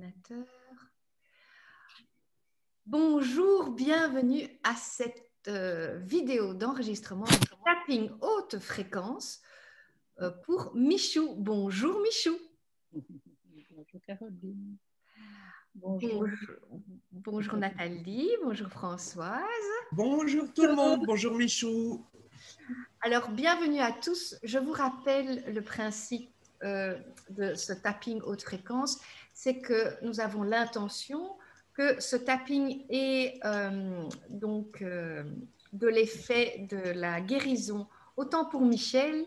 ordinateur. Bonjour, bienvenue à cette vidéo d'enregistrement de tapping haute fréquence pour Michou. Bonjour Michou. Bonjour Caroline. Bonjour Nathalie, bonjour Françoise. Bonjour tout le monde, bonjour Michou. Alors, bienvenue à tous. Je vous rappelle le principe de ce tapping haute fréquence, c'est que nous avons l'intention que ce tapping ait de l'effet de la guérison, autant pour Michel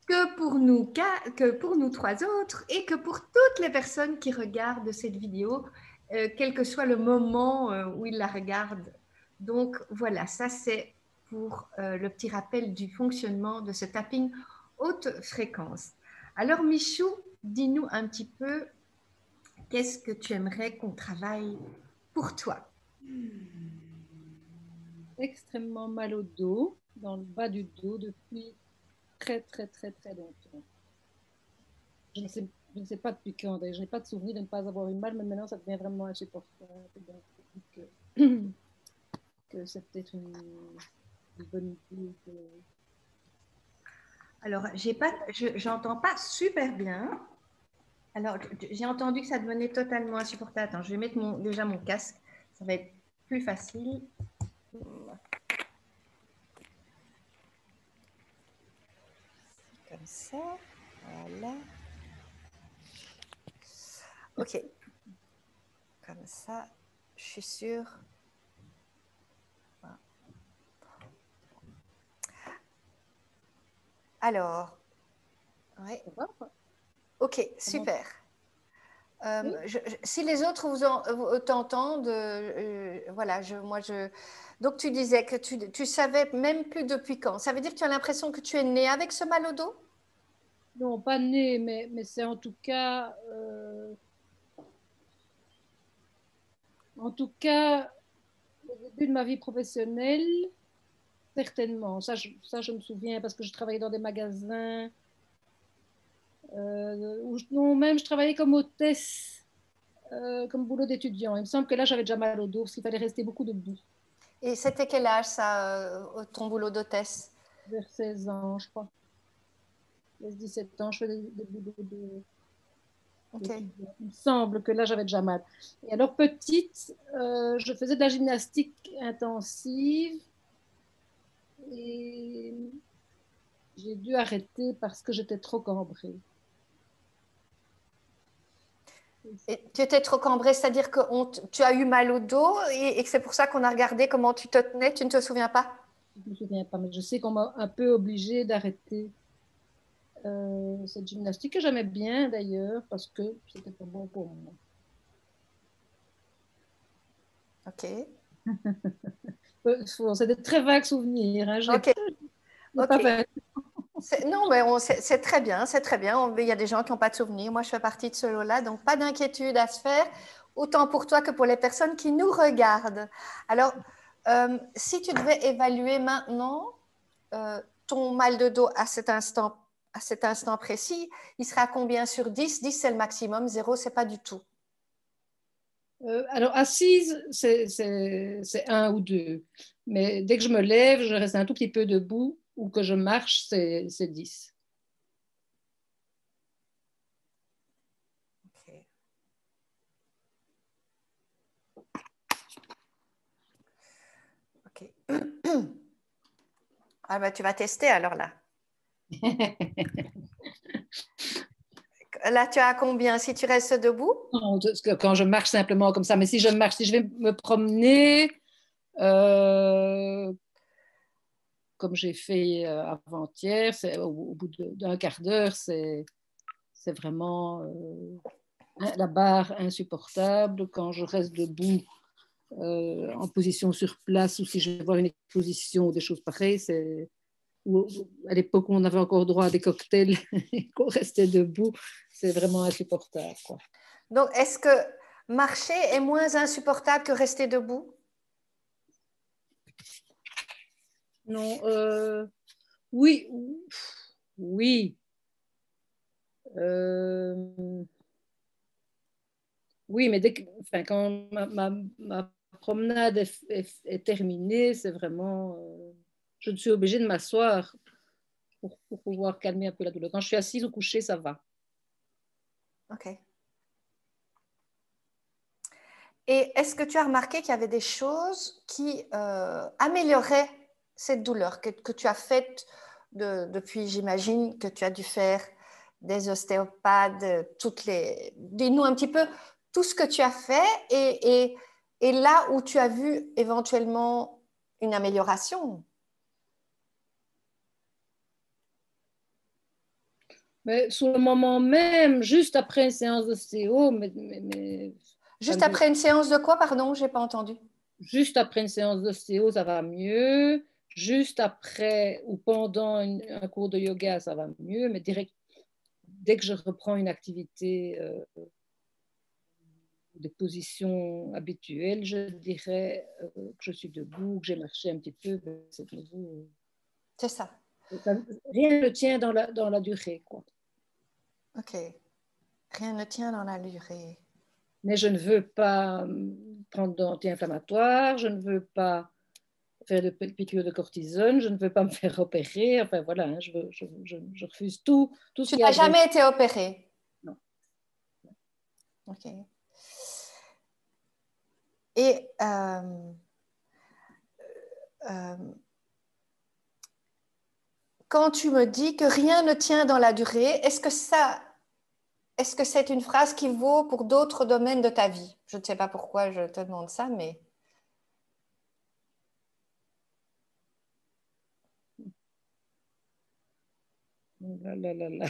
que pour nous trois autres et que pour toutes les personnes qui regardent cette vidéo, quel que soit le moment où ils la regardent. Donc voilà, ça c'est pour le petit rappel du fonctionnement de ce tapping haute fréquence. Alors Michou, dis-nous un petit peu, qu'est-ce que tu aimerais qu'on travaille pour toi? Extrêmement mal au dos, dans le bas du dos, depuis très longtemps. Je ne sais pas depuis quand, je n'ai pas de souvenir de ne pas avoir eu mal, mais maintenant ça devient vraiment insupportable. Donc, que c'est peut-être une bonne idée. Alors, j'entends pas super bien. Alors, j'ai entendu que ça devenait totalement insupportable. Attends, je vais mettre déjà mon casque. Ça va être plus facile. Comme ça. Voilà. OK. Comme ça, je suis sûre. Voilà. Alors, ouais. OK, super. Si les autres vous t'entendent, voilà, donc tu disais que tu savais même plus depuis quand. Ça veut dire que tu as l'impression que tu es né avec ce mal au dos? Non, pas né, mais c'est en tout cas, au début de ma vie professionnelle, certainement. Ça, je me souviens parce que je travaillais dans des magasins. Non, même je travaillais comme hôtesse, comme boulot d'étudiant. Il me semble que là, j'avais déjà mal au dos parce qu'il fallait rester beaucoup debout. Et c'était quel âge, ça, ton boulot d'hôtesse? Vers 16 ans, je crois. Vers 17 ans, je faisais des boulots de... Okay. Il me semble que là, j'avais déjà mal. Et alors, petite, je faisais de la gymnastique intensive et j'ai dû arrêter parce que j'étais trop cambrée. Et tu étais trop cambrée, c'est-à-dire que tu as eu mal au dos et que c'est pour ça qu'on a regardé comment tu te tenais, tu ne te souviens pas? Je ne me souviens pas, mais je sais qu'on m'a un peu obligée d'arrêter cette gymnastique que j'aimais bien d'ailleurs parce que c'était pas bon pour moi. Ok. C'est des très vagues souvenirs. Hein. Ok. Pas non, mais c'est très bien, c'est très bien. Il y a des gens qui n'ont pas de souvenirs. Moi, je fais partie de ce lot-là, donc pas d'inquiétude à se faire, autant pour toi que pour les personnes qui nous regardent. Alors, si tu devais évaluer maintenant ton mal de dos à cet instant précis, il sera à combien sur 10? 10, c'est le maximum, 0, c'est pas du tout. Alors, assise, c'est 1 ou 2. Mais dès que je me lève, je reste un tout petit peu debout ou que je marche, c'est 10. Okay. Ok. Ah ben, tu vas tester alors là. Là, tu as combien si tu restes debout? Non, quand je marche simplement comme ça, mais si je marche, si je vais me promener, comme j'ai fait avant-hier, au bout d'un quart d'heure, c'est vraiment la barre insupportable. Quand je reste debout en position sur place ou si je vais voir une exposition ou des choses pareilles, à l'époque où on avait encore droit à des cocktails et qu'on restait debout, c'est vraiment insupportable, quoi. Donc, est-ce que marcher est moins insupportable que rester debout? Non, oui, oui. Oui, mais enfin, quand ma promenade est terminée, c'est vraiment... je suis obligée de m'asseoir pour pouvoir calmer un peu la douleur. Quand je suis assise ou couchée, ça va. Ok. Et est-ce que tu as remarqué qu'il y avait des choses qui amélioraient cette douleur que tu as faites depuis, j'imagine, que tu as dû faire des ostéopathes, dis-nous un petit peu tout ce que tu as fait et là où tu as vu éventuellement une amélioration. Mais sur le moment même, juste après une séance d'ostéo, Juste après une séance de quoi, pardon, je n'ai pas entendu. Juste après une séance d'ostéo, ça va mieux. Juste après ou pendant un cours de yoga, ça va mieux. Mais dès que je reprends une activité, des positions habituelles, je dirais que je suis debout, que j'ai marché un petit peu, c'est nouveau. C'est ça. Rien ne tient dans la durée, quoi. Ok. Rien ne tient dans la durée. Mais je ne veux pas prendre d'anti-inflammatoires, je ne veux pas faire de piqûres de cortisone, je ne veux pas me faire opérer. Enfin voilà, hein, je refuse tout ce Tu qui n'as a... jamais été opérée? Non. Ok. Et quand tu me dis que rien ne tient dans la durée, est-ce que c'est une phrase qui vaut pour d'autres domaines de ta vie? Je ne sais pas pourquoi je te demande ça, mais... Là, là, là, là.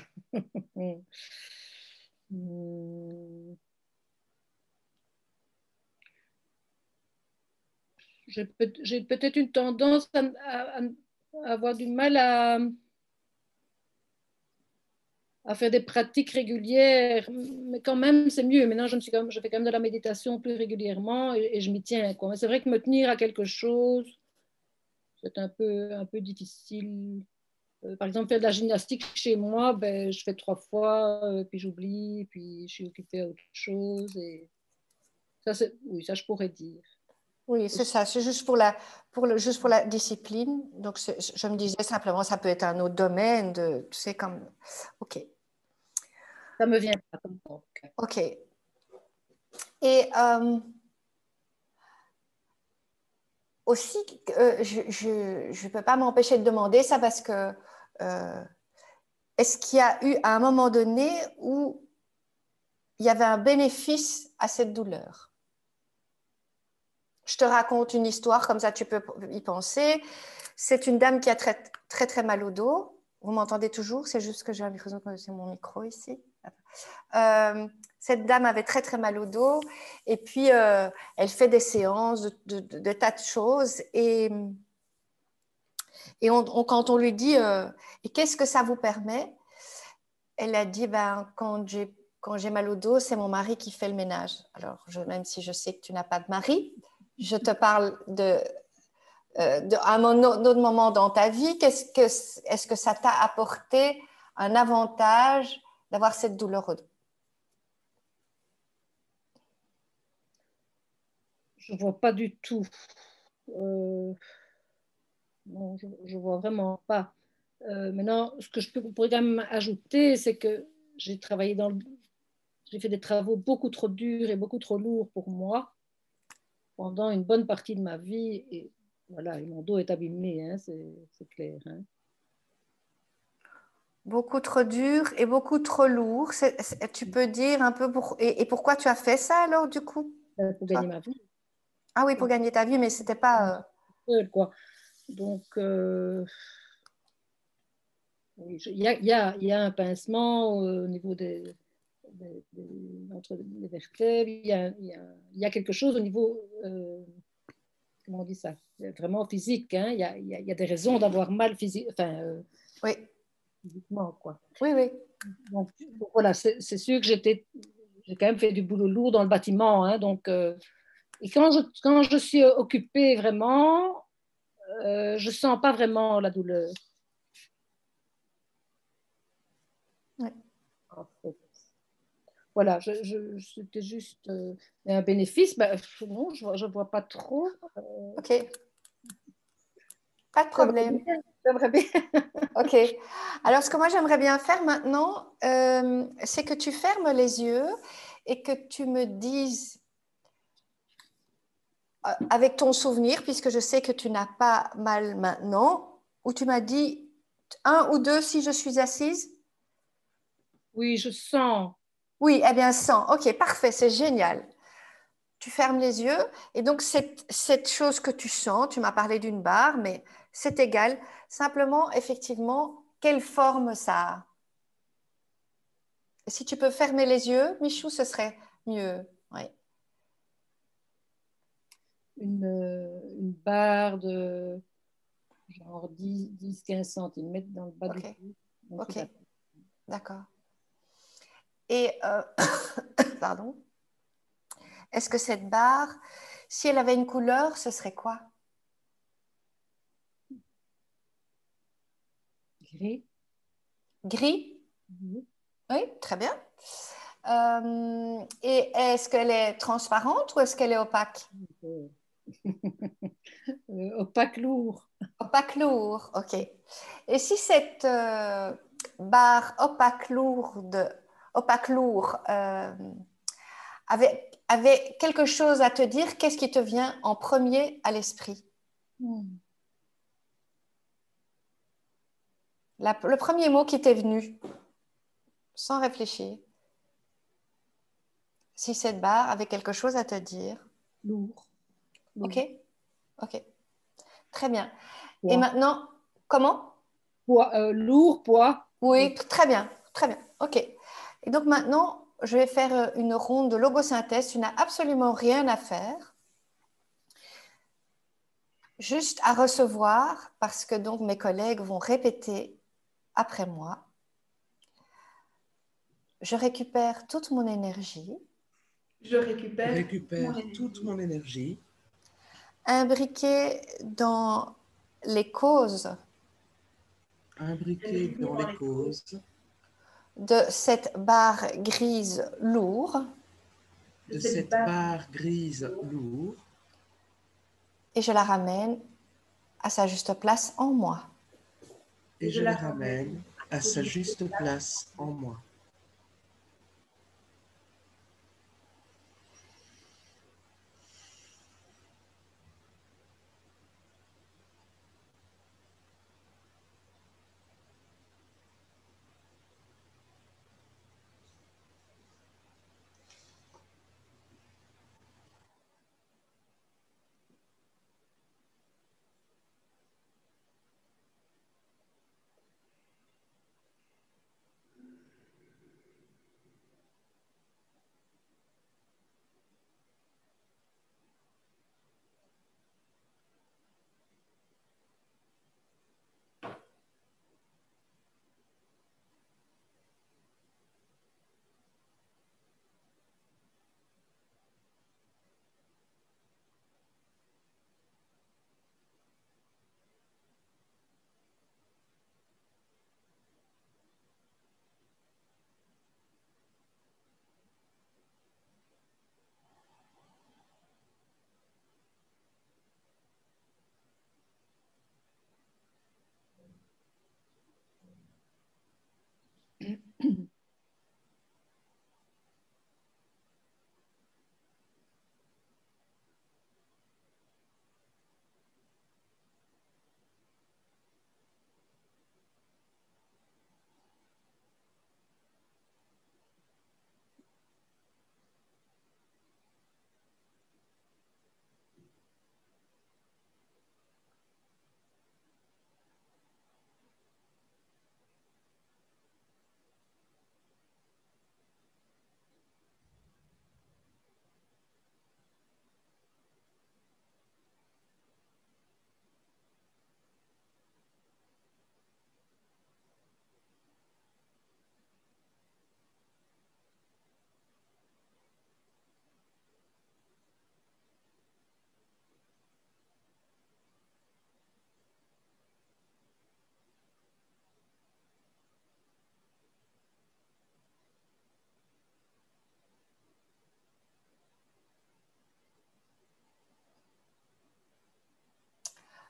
J'ai peut-être une tendance à avoir du mal à faire des pratiques régulières, mais quand même c'est mieux. Maintenant, je fais quand même de la méditation plus régulièrement et je m'y tiens, quoi. Mais c'est vrai que me tenir à quelque chose, c'est un peu difficile. Par exemple, faire de la gymnastique chez moi, ben, je fais 3 fois, puis j'oublie, puis je suis occupée à autre chose. Et ça, oui, ça, je pourrais dire. Oui, c'est ça. C'est juste juste pour la discipline. Donc, je me disais simplement, ça peut être un autre domaine. Tu sais, comme... OK. Ça me vient pas comme ça. OK. Et aussi, je ne peux pas m'empêcher de demander ça parce que est-ce qu'il y a eu à un moment donné où il y avait un bénéfice à cette douleur? Je te raconte une histoire, comme ça tu peux y penser. C'est une dame qui a très, très, très mal au dos. Vous m'entendez toujours? C'est juste que j'ai l'impression que c'est mon micro ici. Cette dame avait très, très mal au dos. Et puis, elle fait des séances de tas de choses. Et quand on lui dit et qu'est-ce que ça vous permet, elle a dit quand j'ai mal au dos, c'est mon mari qui fait le ménage. Alors, même si je sais que tu n'as pas de mari, je te parle un autre moment dans ta vie. Est-ce que ça t'a apporté un avantage d'avoir cette douleur au dos? Je ne vois pas du tout. Non, je ne vois vraiment pas. Maintenant, ce que je pourrais quand même ajouter, c'est que j'ai j'ai fait des travaux beaucoup trop durs et beaucoup trop lourds pour moi pendant une bonne partie de ma vie. Et voilà, et mon dos est abîmé, hein, c'est clair. Hein. Beaucoup trop dur et beaucoup trop lourd. Tu peux dire un peu et pourquoi tu as fait ça alors du coup? Pour gagner ma vie. Ah oui, pour gagner ta vie, mais c'était pas... Quoi. Donc, oui, il y a un pincement au niveau entre les vertèbres. Il y a quelque chose au niveau, comment on dit ça, vraiment physique. Hein. Il y a des raisons d'avoir mal physique, enfin, oui. physiquement, quoi. Oui, oui. Donc voilà, c'est sûr que j'ai quand même fait du boulot lourd dans le bâtiment. Hein, donc, et quand je suis occupée vraiment, je ne sens pas vraiment la douleur. Ouais. En fait. voilà, c'était juste un bénéfice. Ben, non, je ne vois pas trop. Ok, pas de problème. J'aimerais bien. Ok. Alors, ce que moi j'aimerais bien faire maintenant, c'est que tu fermes les yeux et que tu me dises, avec ton souvenir, puisque je sais que tu n'as pas mal maintenant, ou tu m'as dit 1 ou 2 si je suis assise. Oui, je sens. Oui, eh bien 100. Ok, parfait, c'est génial. Tu fermes les yeux et donc cette chose que tu sens, tu m'as parlé d'une barre, mais c'est égal. Simplement, effectivement, quelle forme ça a? Si tu peux fermer les yeux, Michou, ce serait mieux. Oui. Une barre de genre 10-15 centimètres dans le bas du Ok, cou. En dessous de ok, la tête. d'accord. Et, pardon, est-ce que cette barre, si elle avait une couleur, ce serait quoi? Gris. Gris? Mhm. Oui, très bien. Et est-ce qu'elle est transparente ou est-ce qu'elle est opaque? Euh, opaque lourd. Opaque lourd, ok. Et si cette barre opaque lourd avait quelque chose à te dire, qu'est-ce qui te vient en premier à l'esprit? Hmm. Le premier mot qui t'est venu, sans réfléchir. Si cette barre avait quelque chose à te dire. Lourd. Ok, Lourd. ok, très bien. Et Poids. maintenant, comment? Poids, lourd, poids. Oui, très bien, très bien. Ok. Et donc maintenant, je vais faire une ronde de logosynthèse. Tu n'as absolument rien à faire, juste à recevoir, parce que donc mes collègues vont répéter après moi. Je récupère toute mon énergie, Je Je récupère mon récupère toute énergie mon énergie imbriquée dans les causes imbriquée imbriquée dans dans les les causes causes de cette barre grise lourde de de cette cette barre barre grise lourde et je la ramène à sa juste place en moi. et et je je la la ramène ramène à à sa sa juste juste place. place en moi.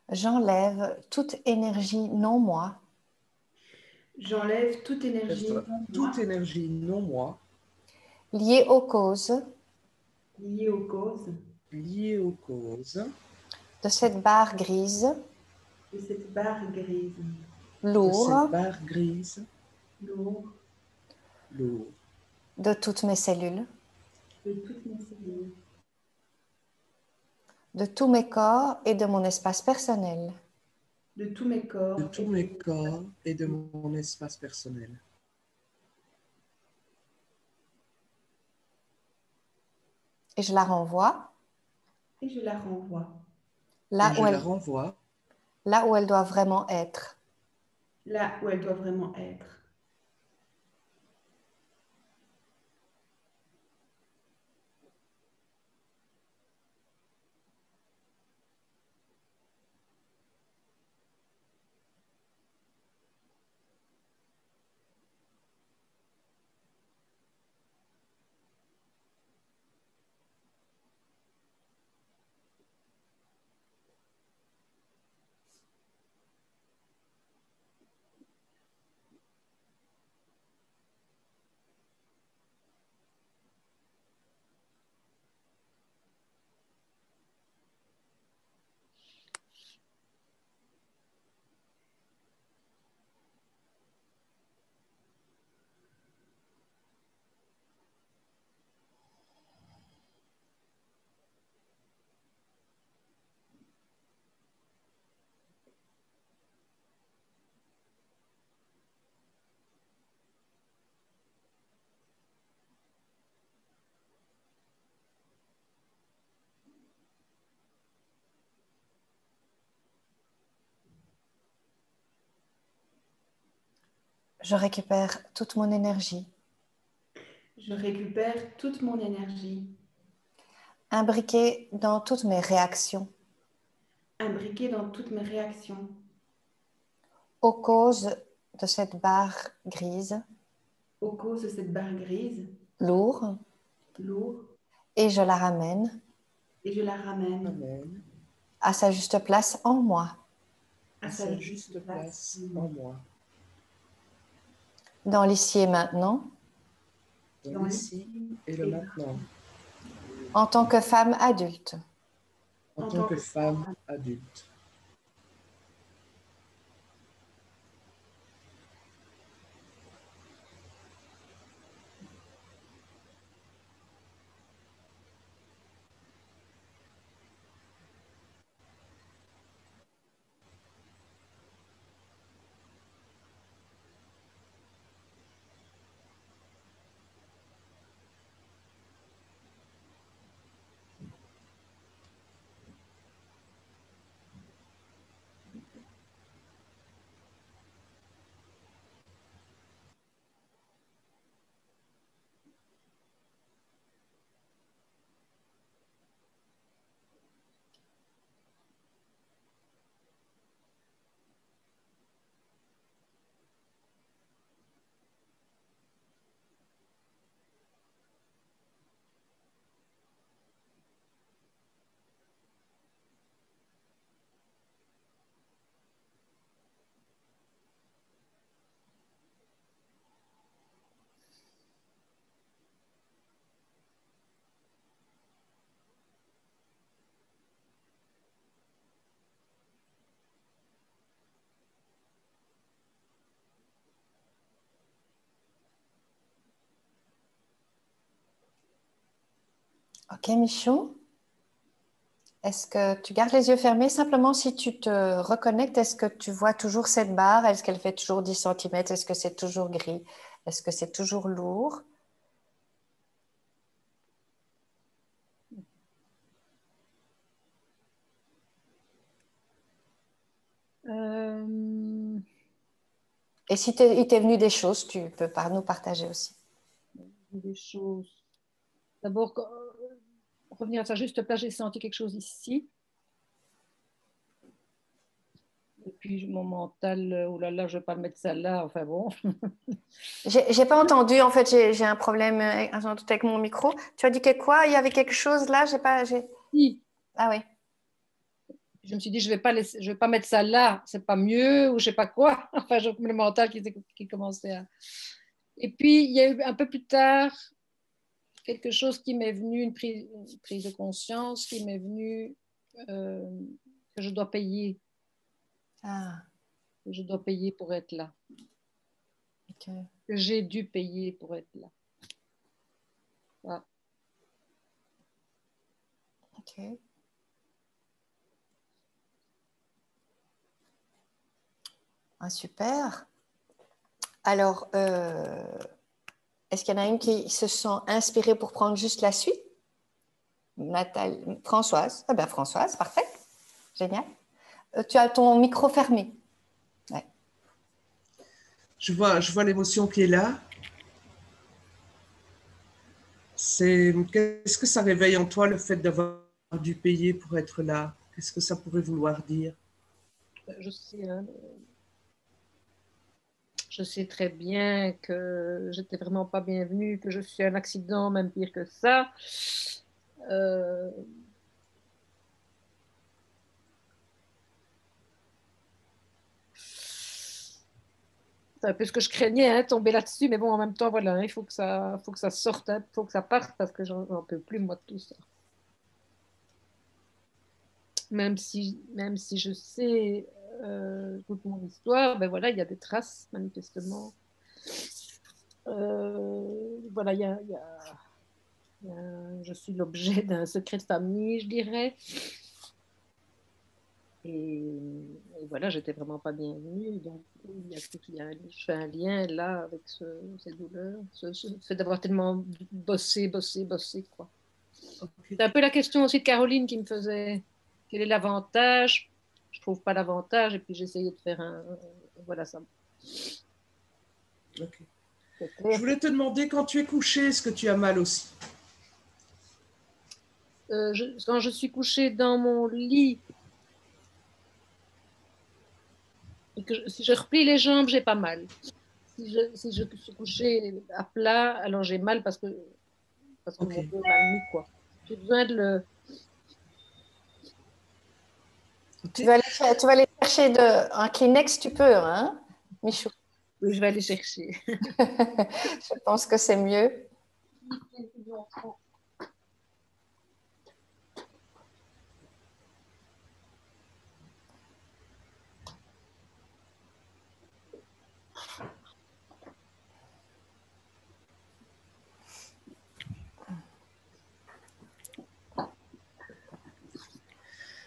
J'enlève toute énergie non moi J'enlève toute énergie toute énergie non moi liée aux causes liée aux causes liée aux causes de cette barre grise, de cette barre grise, de lourde, cette barre grise lourde, lourde de toutes mes cellules, de toutes mes cellules, de tous mes corps et de mon espace personnel. de tous mes corps, de tous mes corps et de mon espace personnel. Et je la renvoie et je la renvoie là Et je la renvoie là où elle doit vraiment être. là où elle doit vraiment être. Je récupère toute mon énergie, Je récupère toute mon énergie, imbriquée dans toutes mes réactions, imbriquée dans toutes mes réactions, aux causes de cette barre grise, aux causes de cette barre grise, lourde, lourde, et je la ramène et je la ramène Amen. à sa juste place en moi. À sa juste place en moi. Dans l'ici et maintenant, Dans l'ici et le maintenant. en tant que femme adulte. En tant que femme adulte. Ok, Michou? Est-ce que tu gardes les yeux fermés? Simplement, si tu te reconnectes, est-ce que tu vois toujours cette barre? Est-ce qu'elle fait toujours 10 cm? Est-ce que c'est toujours gris? Est-ce que c'est toujours lourd? Et si il t'est venu des choses, tu peux nous partager aussi. Des choses. D'abord, revenir à sa juste place, j'ai senti quelque chose ici. Et puis mon mental, oh là là, je ne vais pas le mettre ça là, enfin bon. J'ai pas entendu, en fait, j'ai un problème sans doute avec mon micro. Tu as dit que quoi? Il y avait quelque chose là? J'ai pas. Si. Ah oui. Je me suis dit, je vais pas mettre ça là, c'est pas mieux, ou je sais pas quoi. Enfin, le mental qui commençait à... Et puis, il y a eu un peu plus tard quelque chose qui m'est venu, une prise de conscience qui m'est venue, que je dois payer. Ah, Que je dois payer pour être là. ok. Que j'ai dû payer pour être là. Voilà. Ok. Ah, super. Alors, est-ce qu'il y en a une qui se sent inspirée pour prendre juste la suite? Nathalie, Françoise. Ah ben Françoise, parfait. Génial. Tu as ton micro fermé. Ouais. Je vois l'émotion qui est là. Qu'est-ce que ça réveille en toi, le fait d'avoir dû payer pour être là? Qu'est-ce que ça pourrait vouloir dire? Je sais très bien que j'étais vraiment pas bienvenue, que je suis un accident, même pire que ça. Euh, c'est un peu ce que je craignais, hein, tomber là-dessus, mais bon, en même temps, voilà, hein, il faut que ça sorte, il faut que ça parte parce que j'en peux plus, moi, de tout ça. Même si je sais toute mon histoire, ben voilà, il y a des traces, manifestement. Voilà, je suis l'objet d'un secret de famille, je dirais. Et voilà, j'étais vraiment pas bienvenue. Donc, je fais un lien là avec ces douleurs, ce fait d'avoir tellement bossé, quoi. Okay. C'est un peu la question aussi de Caroline qui me faisait quel est l'avantage. Je trouve pas l'avantage, et puis j'essayais de faire voilà ça. Okay. Je voulais te demander, quand tu es couché, est-ce que tu as mal aussi? Quand je suis couchée dans mon lit, et si je replie les jambes, j'ai pas mal. Si je suis couchée à plat, alors j'ai mal parce que mon Okay. dos m'a mis, quoi. J'ai besoin de le... Tu Okay. vas aller chercher un Kleenex, tu peux, hein, Michou? Oui, je vais aller chercher. Je pense que c'est mieux.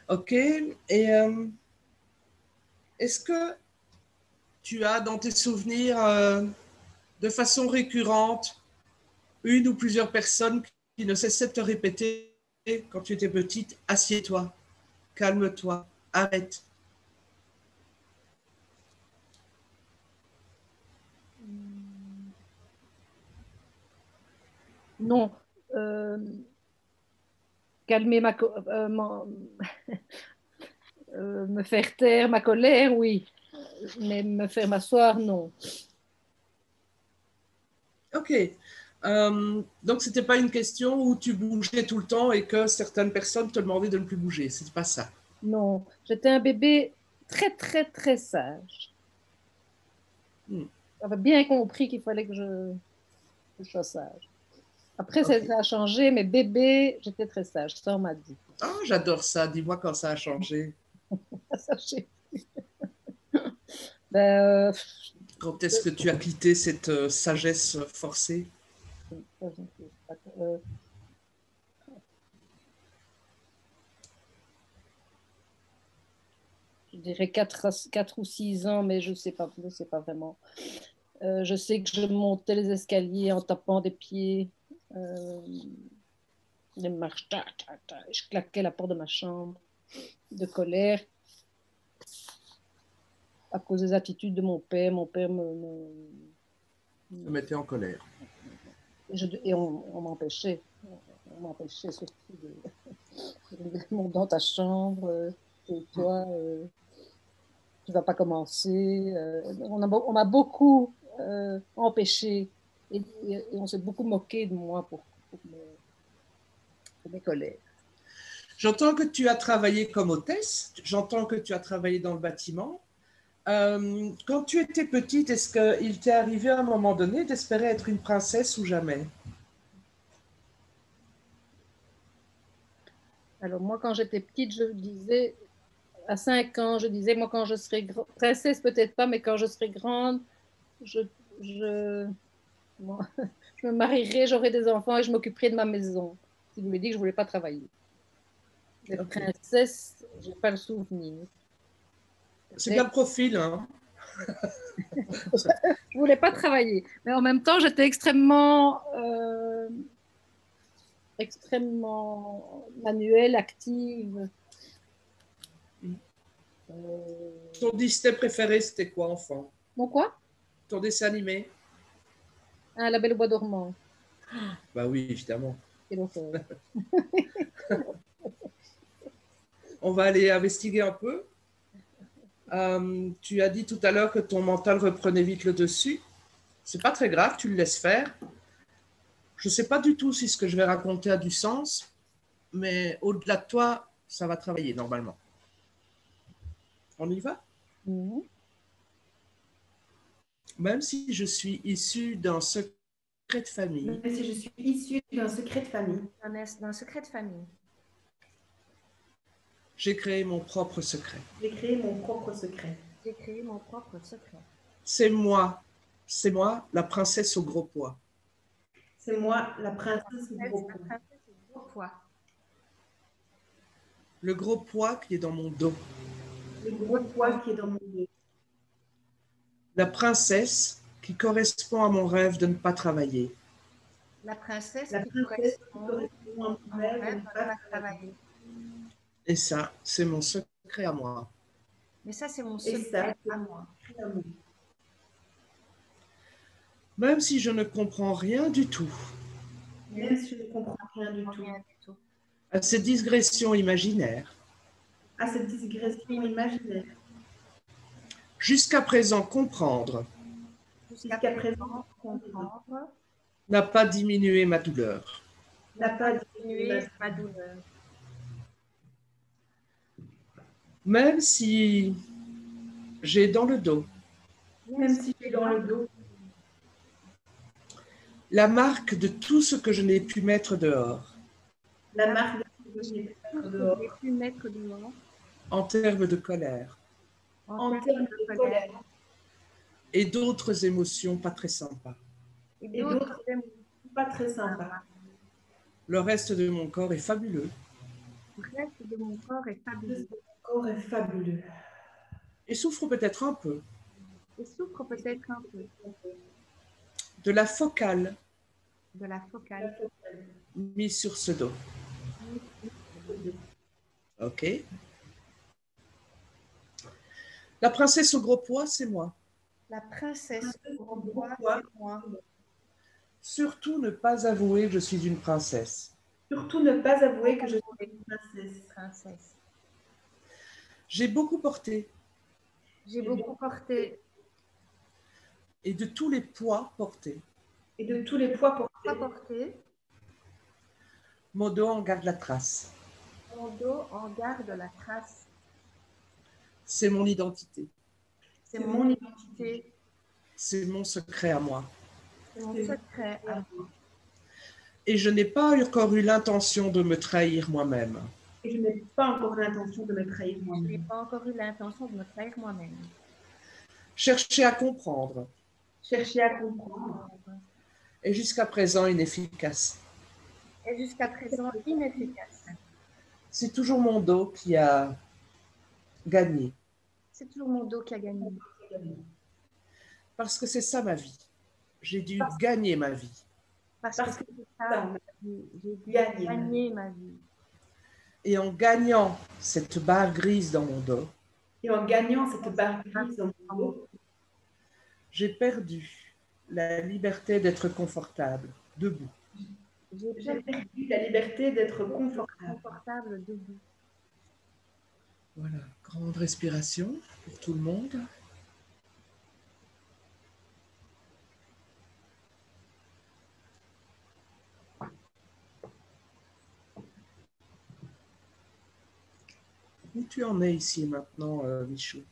Ok. Et est-ce que tu as dans tes souvenirs, de façon récurrente, une ou plusieurs personnes qui ne cessaient de te répéter quand tu étais petite, assieds-toi, calme-toi, arrête. Non. Calmer me faire taire ma colère, oui. Mais me faire m'asseoir, non. Ok. Donc, c'était pas une question où tu bougeais tout le temps et que certaines personnes te demandaient de ne plus bouger. C'est pas ça. Non. J'étais un bébé très, très, très sage. J'avais bien compris qu'il fallait que je sois sage. Après, ça Okay. a changé, mais bébé, j'étais très sage. Ça, on m'a dit. Ah, j'adore ça. Dis-moi quand ça a changé. Ben, Quand est-ce que tu as quitté cette sagesse forcée? je dirais 4 ou 6 ans, mais je sais pas vraiment. Je sais que je montais les escaliers en tapant des pieds, les marches, je claquais la porte de ma chambre de colère à cause des attitudes de mon père. Mon père Me mettais en colère. et on m'empêchait. On m'empêchait surtout de monter dans ta chambre, et toi, tu vas pas commencer. On m'a beaucoup empêché et on s'est beaucoup moqué de moi pour mes colères. J'entends que tu as travaillé comme hôtesse, j'entends que tu as travaillé dans le bâtiment. Quand tu étais petite, est-ce qu'il t'est arrivé à un moment donné d'espérer être une princesse ou jamais? Alors moi, quand j'étais petite, je disais, à 5 ans, je disais, moi, quand je serai princesse, peut-être pas, mais quand je serai grande, je, je, moi, je me marierai, j'aurai des enfants et je m'occuperai de ma maison. Il me dit que je ne voulais pas travailler. Les Ok. princesses, je n'ai pas le souvenir. C'est bien le profil, hein? Je voulais pas travailler. Mais en même temps, j'étais extrêmement manuelle, active. Ton Disney préféré, c'était quoi, enfant? Bon quoi? Ton dessin animé? Ah, La Belle au bois dormant. Bah oui, évidemment. Quelle horreur. On va aller investiguer un peu. Tu as dit tout à l'heure que ton mental reprenait vite le dessus. C'est pas très grave, tu le laisses faire. Je ne sais pas du tout si ce que je vais raconter a du sens, mais au-delà de toi, ça va travailler normalement. On y va? Mhm. Même si je suis issue d'un secret de famille, Même si je suis issue d'un secret de famille, D'un secret de famille. j'ai créé mon propre secret. j'ai créé mon propre secret. J'ai créé mon propre secret. C'est moi, la princesse au gros pois. C'est moi, la princesse La du gros pois. princesse au gros pois. Le gros pois qui est dans mon dos. Le gros pois qui est dans mon dos. La princesse qui correspond à mon rêve de ne pas travailler. La princesse La qui princesse qui correspond correspond à à mon mon rêve de rêve ne de ne pas pas travailler. travailler. Et ça, c'est mon secret à moi. Mais ça, c'est mon Et ça, secret c'est à mon moi. secret à moi. Même si je ne comprends rien du tout Même si je ne comprends rien du tout Rien du tout. à ces digressions imaginaires, à cette digression imaginaire. jusqu'à présent comprendre Jusqu'à Jusqu'à présent, présent, comprendre n'a pas diminué ma douleur. n'a pas diminuer diminué ma douleur. Même si j'ai dans le dos même si j'ai dans le dos la marque de tout ce que je n'ai pu mettre dehors la marque de ce que je n'ai pu Tout mettre ce que dehors j'ai pu mettre dehors en termes de colère en termes de colère et d'autres émotions pas très sympas. et et d'autres d'autres émotions. pas très sympas. Le reste de mon corps est fabuleux Le reste de mon corps est fabuleux Mon corps est fabuleux. et souffre peut-être un peu et souffre peut-être un peu de la focale de la focale. mise sur ce dos. Ok. La princesse au gros pois, c'est moi. La princesse au gros pois, c'est moi. Surtout ne pas avouer que je suis une princesse. Surtout ne pas avouer que je suis une princesse. Princesse. J'ai beaucoup porté J'ai beaucoup porté et de tous les poids portés, Et de tous les poids pas portés, porté. mon dos en garde la trace. Mon dos en garde la trace. C'est mon identité. C'est mon identité. C'est mon secret à moi. C'est mon secret à moi. Et je n'ai pas encore eu l'intention de me trahir moi-même. et je n'ai pas encore l'intention de me trahir Je n'ai moi-même. pas encore eu l'intention de me trahir moi-même. Chercher à comprendre Chercher à comprendre est jusqu'à présent inefficace. Et jusqu'à présent inefficace. C'est toujours mon dos qui a gagné. C'est toujours mon dos qui a gagné. Parce que c'est ça ma vie. J'ai dû gagner ma vie. Parce Parce que que c'est ça, j'ai dû gagner. gagner ma vie. Et en gagnant cette barre grise dans mon dos, Et en gagnant cette barre grise dans mon dos, j'ai perdu la liberté d'être confortable, debout. J'ai j'ai perdu la liberté d'être confortable. confortable debout. Voilà, grande respiration pour tout le monde. Où tu en es ici maintenant, Michou?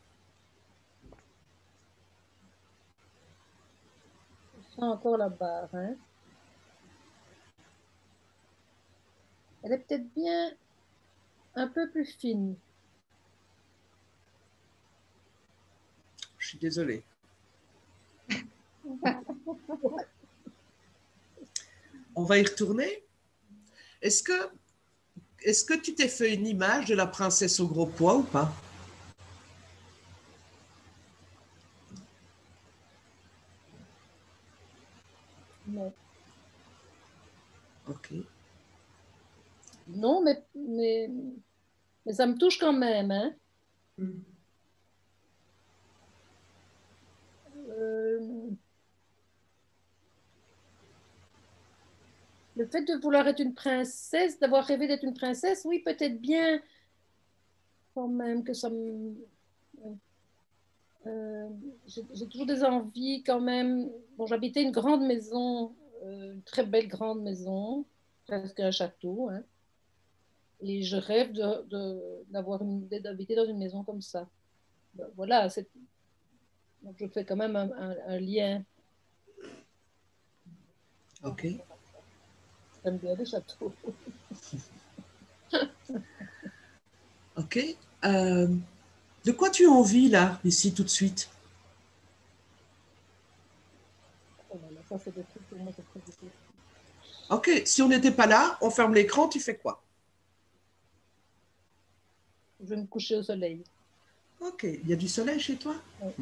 Je sens encore la barre. Hein. Elle est peut-être bien un peu plus fine. Je suis désolée. On va y retourner. Est-ce que tu t'es fait une image de la princesse au gros pois ou pas? Non, Ok. non mais ça me touche quand même. Hein. Mm. Euh, le fait de vouloir être une princesse, d'avoir rêvé d'être une princesse, oui, peut-être bien quand même que ça me... Euh, j'ai toujours des envies quand même. Bon, j'habitais une grande maison, une très belle grande maison, presque un château, hein, et je rêve d'habiter dans une maison comme ça. Ben, voilà, donc je fais quand même un lien. Ok. J'aime bien les châteaux. Ok. Euh, de quoi tu as envie là, ici, tout de suite? Oh là là, ça, c'est des trucs pour moi, c'est très difficile. Ok. Si on n'était pas là, on ferme l'écran, tu fais quoi? Je vais me coucher au soleil. Ok. Il y a du soleil chez toi? Ouais.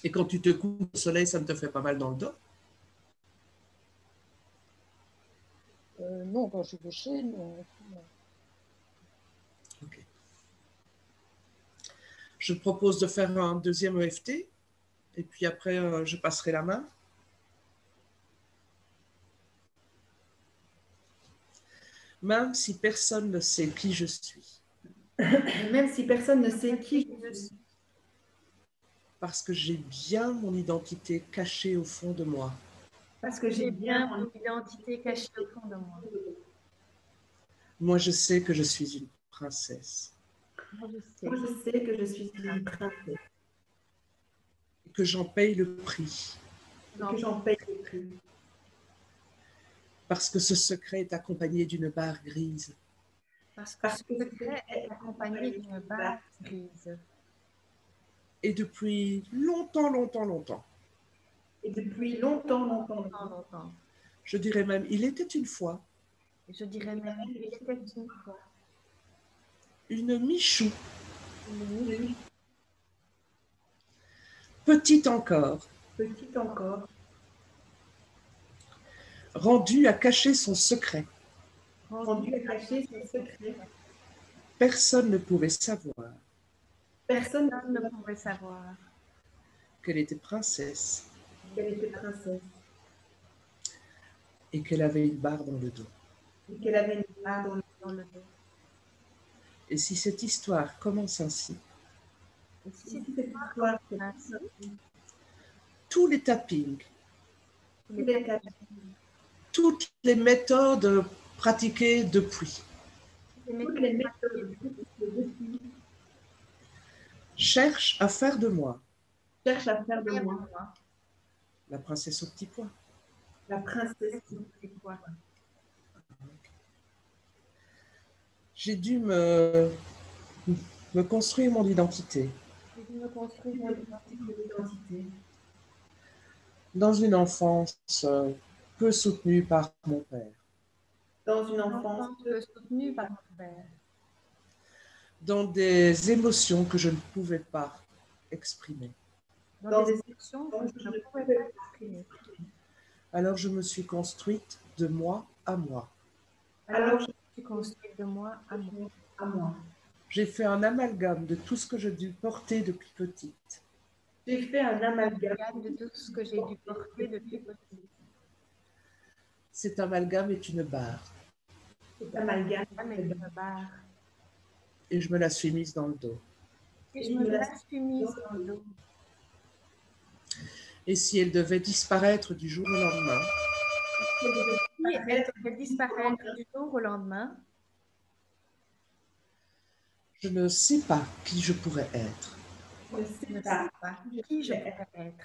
Et quand tu te couches au soleil, ça ne te fait pas mal dans le dos? Non, quand je suis couchée, non. Non. Ok. Je te propose de faire un deuxième EFT et puis après, je passerai la main. Même si personne ne sait qui je suis, Même si personne ne sait qui je suis, parce que j'ai bien mon identité cachée au fond de moi. parce que j'ai J'ai bien bien mon mon identité cachée au fond de moi. Moi, je sais que je suis une princesse Moi, je Moi, sais. je sais que je suis une princesse et que j'en paye le prix, et que j'en paye le prix. parce que ce secret est accompagné d'une barre grise. Parce que Parce ce que ce secret est accompagné d'une barre grise. Et depuis longtemps, longtemps, longtemps, et depuis longtemps, longtemps, Longtemps, longtemps, longtemps. je dirais même, il était une fois Et je dirais même, il était une fois une Michou, une nuit petite encore, petite encore, rendue à cacher son secret. rendue à cacher son secret. Personne ne pouvait savoir Personne Personne ne pouvait savoir qu'elle était princesse qu'elle était princesse et qu'elle avait une barre dans le dos. et qu'elle avait une barre dans le dos. Et si cette histoire commence ainsi, Et si Si cette cette histoire histoire commence ainsi, tous les tappings, tous les cas, toutes les méthodes pratiquées depuis toutes les méthodes depuis cherchent à faire de moi cherchent à faire de faire de moi moi la princesse au petit pois. la princesse qui c'est quoi? J'ai dû me construire mon identité J'ai dû me construire mon identité identité dans une enfance peu soutenue par mon père, dans une une enfance enfance peu soutenue par mon père, dans des émotions que je ne pouvais pas exprimer. dans dans des des émotions situations que je ne pouvais pas exprimer. Alors je me suis construite de moi à moi. Alors, je suis construite de moi à moi. à moi. J'ai fait un amalgame de tout ce que j'ai dû porter depuis petite. J'ai fait un amalgame. Regarde de tout ce que j'ai dû porter depuis petite. Cet amalgame est une barre Cet amalgame. Avec une barre. et je me la suis mise dans le dos. Et je me la suis mise dans le dos. Et si elle devait disparaître du jour au lendemain, Si elle devait disparaître du jour au lendemain, Je ne sais pas qui je pourrais être. Je ne Je sais ne pas. sais pas qui je pourrais être.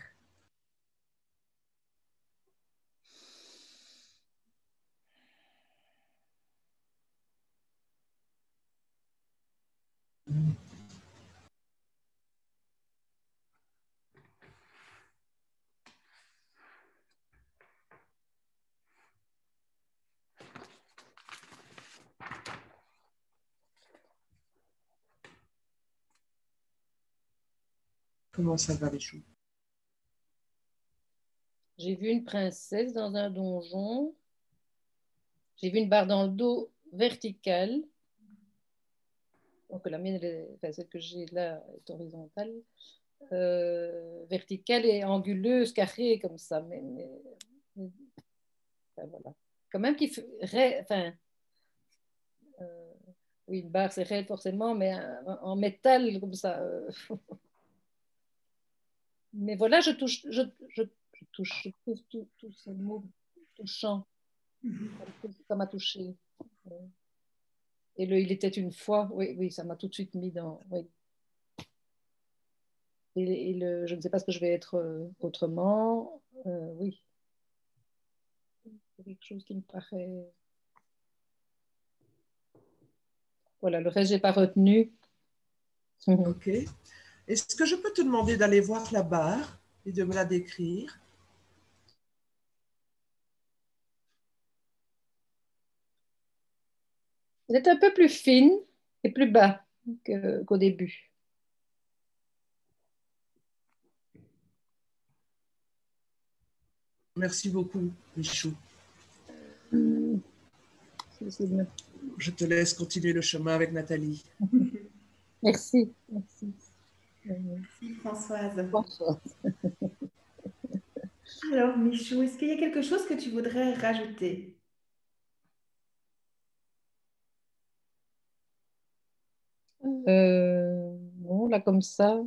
Comment ça va, Michou? J'ai vu une princesse dans un donjon. J'ai vu une barre dans le dos verticale. Donc la mienne, enfin, celle que j'ai là, est horizontale. Verticale et anguleuse, carrée, comme ça. Enfin, voilà. Quand même qu'il fait... Enfin, oui, une barre, c'est raide forcément, mais en métal, comme ça. Mais voilà, je touche, je trouve tous ces mots touchants. Ça m'a touché. Et il était une fois, oui, oui, ça m'a tout de suite mis dans. Oui. Je ne sais pas ce que je vais être autrement. Oui, c'est quelque chose qui me paraît. Voilà, le reste, je n'ai pas retenu. Ok. Est-ce que je peux te demander d'aller voir la barre et de me la décrire? Elle est un peu plus fine et plus bas qu'au début. Merci beaucoup, Michou. C'est- Je te laisse continuer le chemin avec Nathalie. Merci, merci. Merci Françoise. Bonsoir. Alors, Michou, est-ce qu'il y a quelque chose que tu voudrais rajouter? Bon, là, comme ça.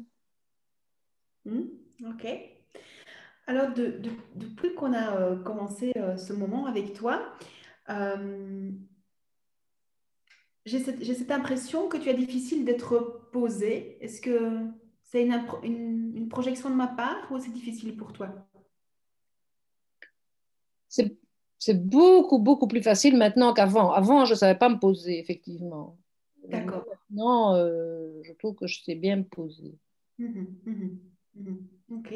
Hmm. Ok. Alors, depuis qu'on a commencé ce moment avec toi, euh, j'ai cette impression que tu as difficile d'être posée. Est-ce que c'est une projection de ma part ou c'est difficile pour toi? C'est c'est beaucoup, beaucoup plus facile maintenant qu'avant. Avant, je ne savais pas me poser, effectivement. Mais D'accord. maintenant, je trouve que je sais bien me poser. Mhm, mhm, mhm. Ok.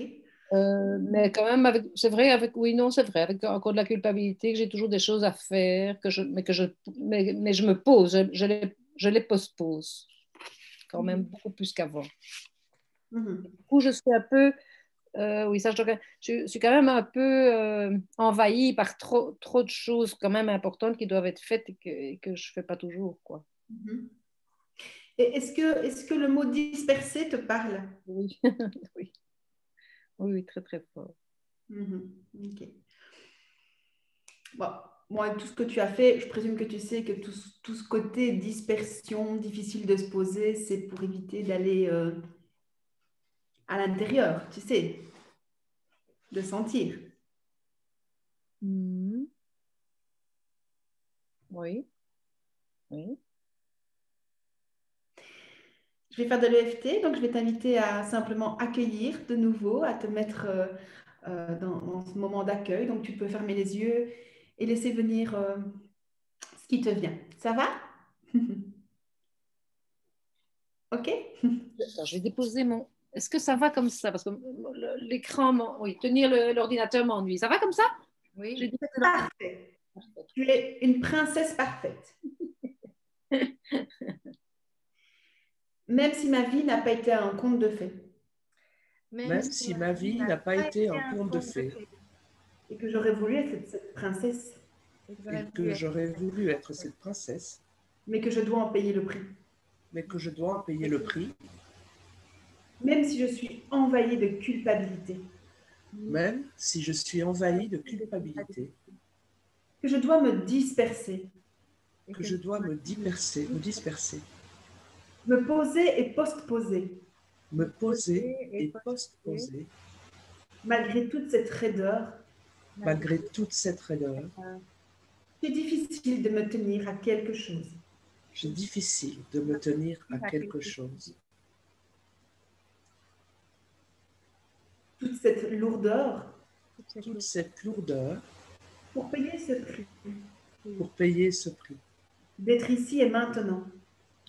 Mais quand même, c'est vrai, oui, non, c'est vrai, avec encore de la culpabilité, que j'ai toujours des choses à faire, mais je me pose, je les postpose quand même Mhm, beaucoup plus qu'avant. mhm. Du coup, je suis un peu, oui, ça, je suis quand même un peu envahie par trop de choses quand même importantes qui doivent être faites et que je ne fais pas toujours, quoi. Mhm. Et est-ce que le mot disperser te parle? Oui, oui, oui, très, très fort. Mhm. Ok. Bon, moi, tout ce que tu as fait, je présume que tu sais que tout ce côté dispersion, difficile de se poser, c'est pour éviter d'aller à l'intérieur, tu sais, de sentir. Mhm. Oui, oui. Je vais faire de l'EFT, donc je vais t'inviter à simplement accueillir de nouveau, à te mettre dans ce moment d'accueil. Donc tu peux fermer les yeux et laisser venir ce qui te vient. Ça va? Ok? Attends, je vais déposer mon. Est-ce que ça va comme ça? Parce que l'écran, oui, tenir l'ordinateur m'ennuie. Ça va comme ça? J'ai Oui. dit Parfait. Tu es une princesse parfaite. Même si ma vie n'a pas été un conte de fées Même Même si si ma ma vie vie n'a n'a pas pas été été un un conte de conte de fées fées et que j'aurais voulu être cette princesse, et que et j'aurais voulu que être j'aurais cette voulu être princesse, cette princesse, mais que je dois en payer le prix. mais que je dois en payer le prix, Même si je suis envahie de culpabilité, même si je suis envahi de culpabilité, que je dois me disperser, et que que je je dois dois me disperser, me poser et postposer, me poser poser et et postposer postposer, malgré toute cette raideur. malgré toute cette raideur. C'est difficile de me tenir à quelque chose. C'est difficile de me tenir à quelque chose. Toute cette lourdeur Toute cette lourdeur pour payer ce prix, pour payer ce prix. d'être ici et maintenant.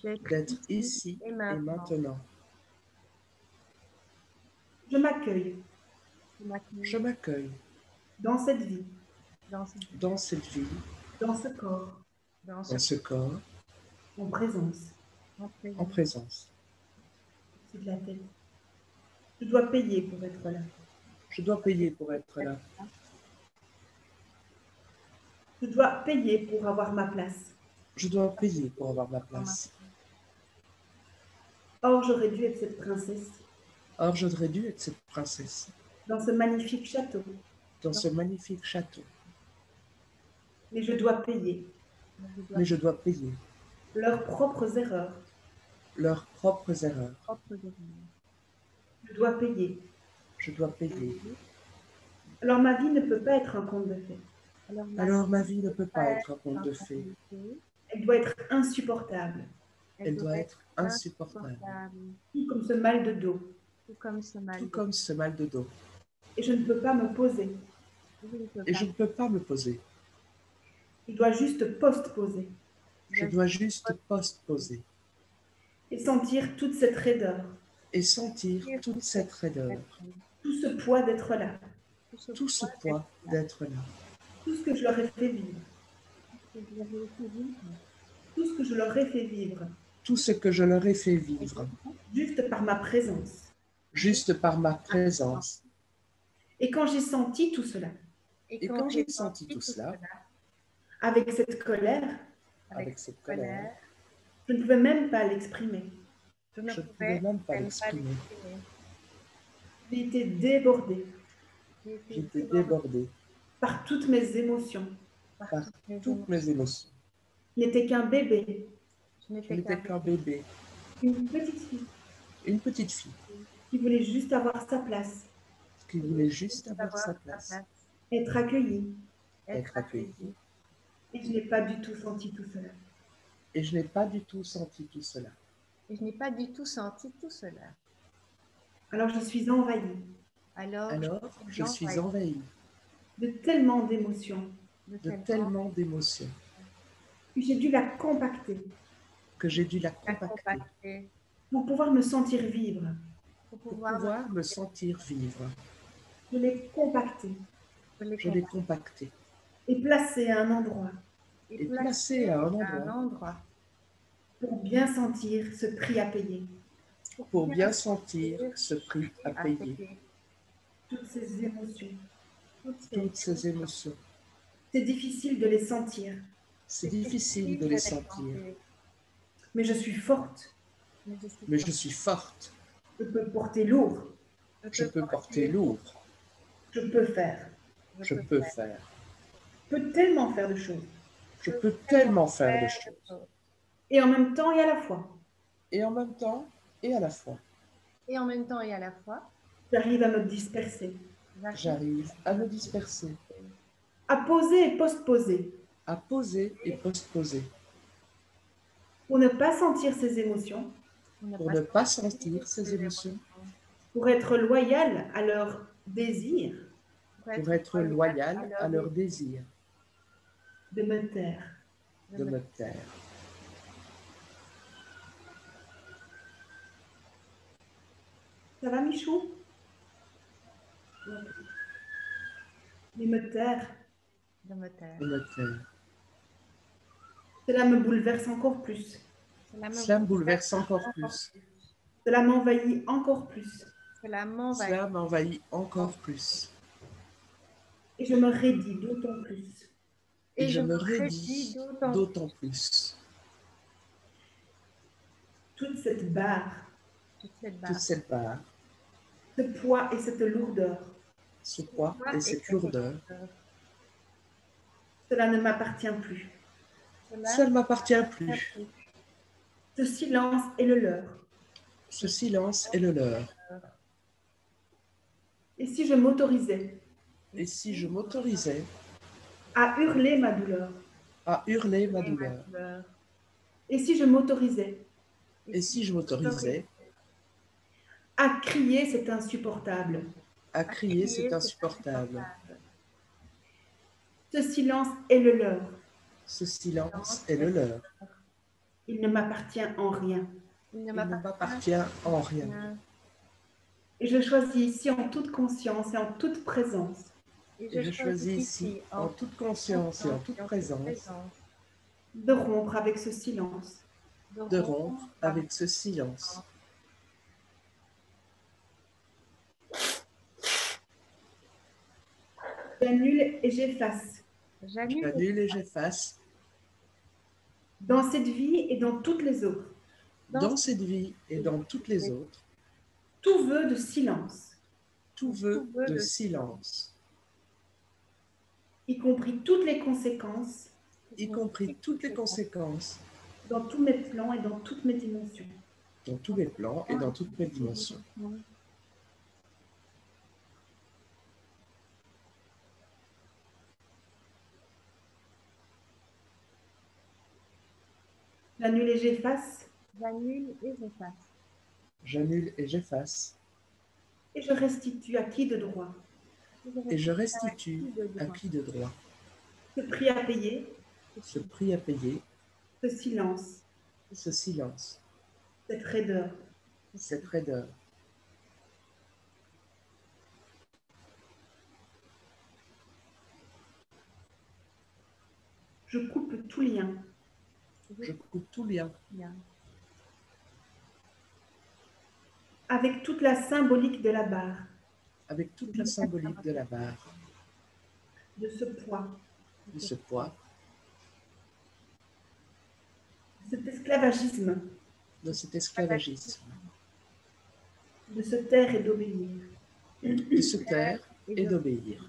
D'être ici et maintenant. Je m'accueille Je m'accueille dans cette vie, dans cette vie, dans ce corps, dans ce corps, en présence. en présence. C'est de la tête. Je dois payer pour être là. Je dois payer pour être là. Je dois payer pour avoir ma place. Je dois payer pour avoir ma place. Or, j'aurais dû être cette princesse Or, j'aurais dû être cette princesse dans ce magnifique château. dans ce magnifique château. Mais je dois payer Mais je dois payer leurs propres erreurs. leurs propres erreurs. Je dois payer. Je dois payer. Alors, ma vie ne peut pas être un conte de fées. Alors, ma vie ne peut pas être un conte de fées. Elle doit être insupportable, Elle doit être insupportable. tout comme ce mal de dos. Tout comme ce mal. Tout comme ce mal de dos. Et je ne peux pas me poser. Et je ne peux pas me poser. Je dois juste post-poser Je dois juste post-poser. et sentir toute cette raideur, Et sentir toute cette raideur. tout ce poids d'être là, Tout ce poids d'être là. tout ce que je leur ai fait vivre, tout ce que je leur ai fait vivre, Tout ce que je leur ai fait vivre. juste par ma présence. Juste par ma présence. Et quand j'ai senti tout cela, Et quand j'ai senti tout cela, avec cette colère, avec cette colère, je ne pouvais même pas l'exprimer. je ne pouvais même pas l'exprimer. J'ai été débordée J'étais débordée par toutes mes émotions. par toutes mes émotions. Je n'étais qu'un bébé, Je n'étais qu'un bébé, une petite fille une petite fille qui voulait juste avoir sa place, qui voulait juste avoir sa place, être accueillie. être accueillie. Et je n'ai pas du tout senti tout cela. Et je n'ai pas du tout senti tout cela. Et je n'ai pas du tout senti tout cela. Alors je suis envahie Alors je suis envahie de tellement d'émotions de tellement d'émotions que j'ai dû la compacter que j'ai dû la compacter pour pouvoir me sentir vivre. pour pour pouvoir pouvoir me sentir vivre. Je l'ai compactée Je l'ai compactée et placée à un endroit et placée à un endroit pour bien sentir ce prix à payer. pour bien sentir ce prix à payer. Toutes ces émotions. Toutes ces émotions. C'est difficile de les sentir, C'est difficile de les sentir, mais je suis forte. mais je suis forte. Je peux porter lourd. Je peux porter lourd. Je peux faire. Je peux faire. Je peux tellement faire de choses. Je peux tellement faire de choses. Et en même temps et à la fois. Et en même temps et à la fois. Et en même temps et à la fois, J'arrive à me disperser, J'arrive à me disperser, à poser et post-poser, à poser et post-poser, pour ne pas sentir ces émotions, pour ne pas sentir ces émotions, pour être loyal à leurs désirs, pour être loyal à leurs désirs, de me taire. de me taire. Ça va, Michou? Mais me taire, de me taire. De me taire. cela me bouleverse encore plus. Cela me bouleverse encore plus. Cela m'envahit encore plus. Cela m'envahit. Cela m'envahit encore plus. Et je me raidis d'autant plus. Et je me raidis d'autant plus. Toute cette barre, Toute cette barre, ce poids et cette lourdeur, ce poids et cette lourdeur, cela ne m'appartient plus. ça ne m'appartient plus. Ce silence est le leur. Ce silence est le leur. Et si je m'autorisais Et si je m'autorisais à hurler ma douleur à hurler ma douleur Et si je m'autorisais Et si je m'autorisais à crier, c'est insupportable. à crier, c'est insupportable. Ce silence est le leur. Ce silence est le leur. Il ne m'appartient en rien. Il ne Il ne m'appartient en rien. Et je choisis ici en toute conscience et en toute présence Et je choisis ici, en toute conscience et en toute présence, de rompre avec ce silence. de rompre avec ce silence. J'annule et j'efface. J'annule et j'efface Dans cette vie et dans toutes les autres. dans cette vie et dans toutes les autres Tout vœu de silence, tout vœu de silence, y compris toutes les conséquences, y compris toutes les conséquences dans tous mes plans et dans toutes mes dimensions. dans tous mes plans et dans toutes mes dimensions. J'annule et j'efface J'annule et j'efface. J'annule et j'efface et je restitue à qui de droit. et je restitue à qui de droit Ce prix à payer, ce prix à payer, ce silence, ce silence, cette raideur. cette raideur. Je coupe tout lien Je coupe tout lien avec toute la symbolique de la barre, avec toute la symbolique de la barre, de ce poids, de ce poids, de cet esclavagisme, de cet esclavagisme, de se taire et d'obéir. de se taire et d'obéir.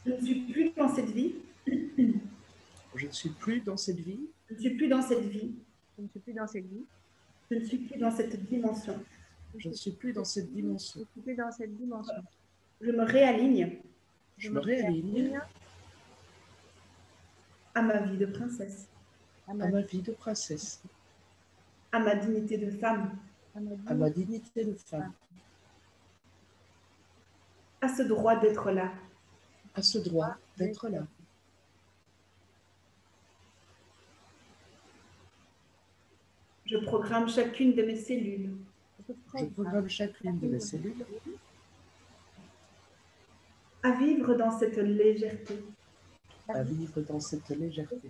Je ne suis plus dans cette vie, Je ne suis plus dans cette vie, je ne suis plus dans cette vie, Je ne suis plus dans cette vie. je ne suis plus dans cette dimension. je ne suis plus dans cette dimension. Je ne suis plus dans cette dimension. Je me réaligne Je me réaligne à ma vie de princesse, à ma vie de princesse, à ma dignité de femme, à ma dignité de femme, à ce droit d'être là. à ce droit d'être là. Je programme chacune de mes cellules Je programme chacune de mes cellules à vivre dans cette légèreté, à vivre dans cette légèreté,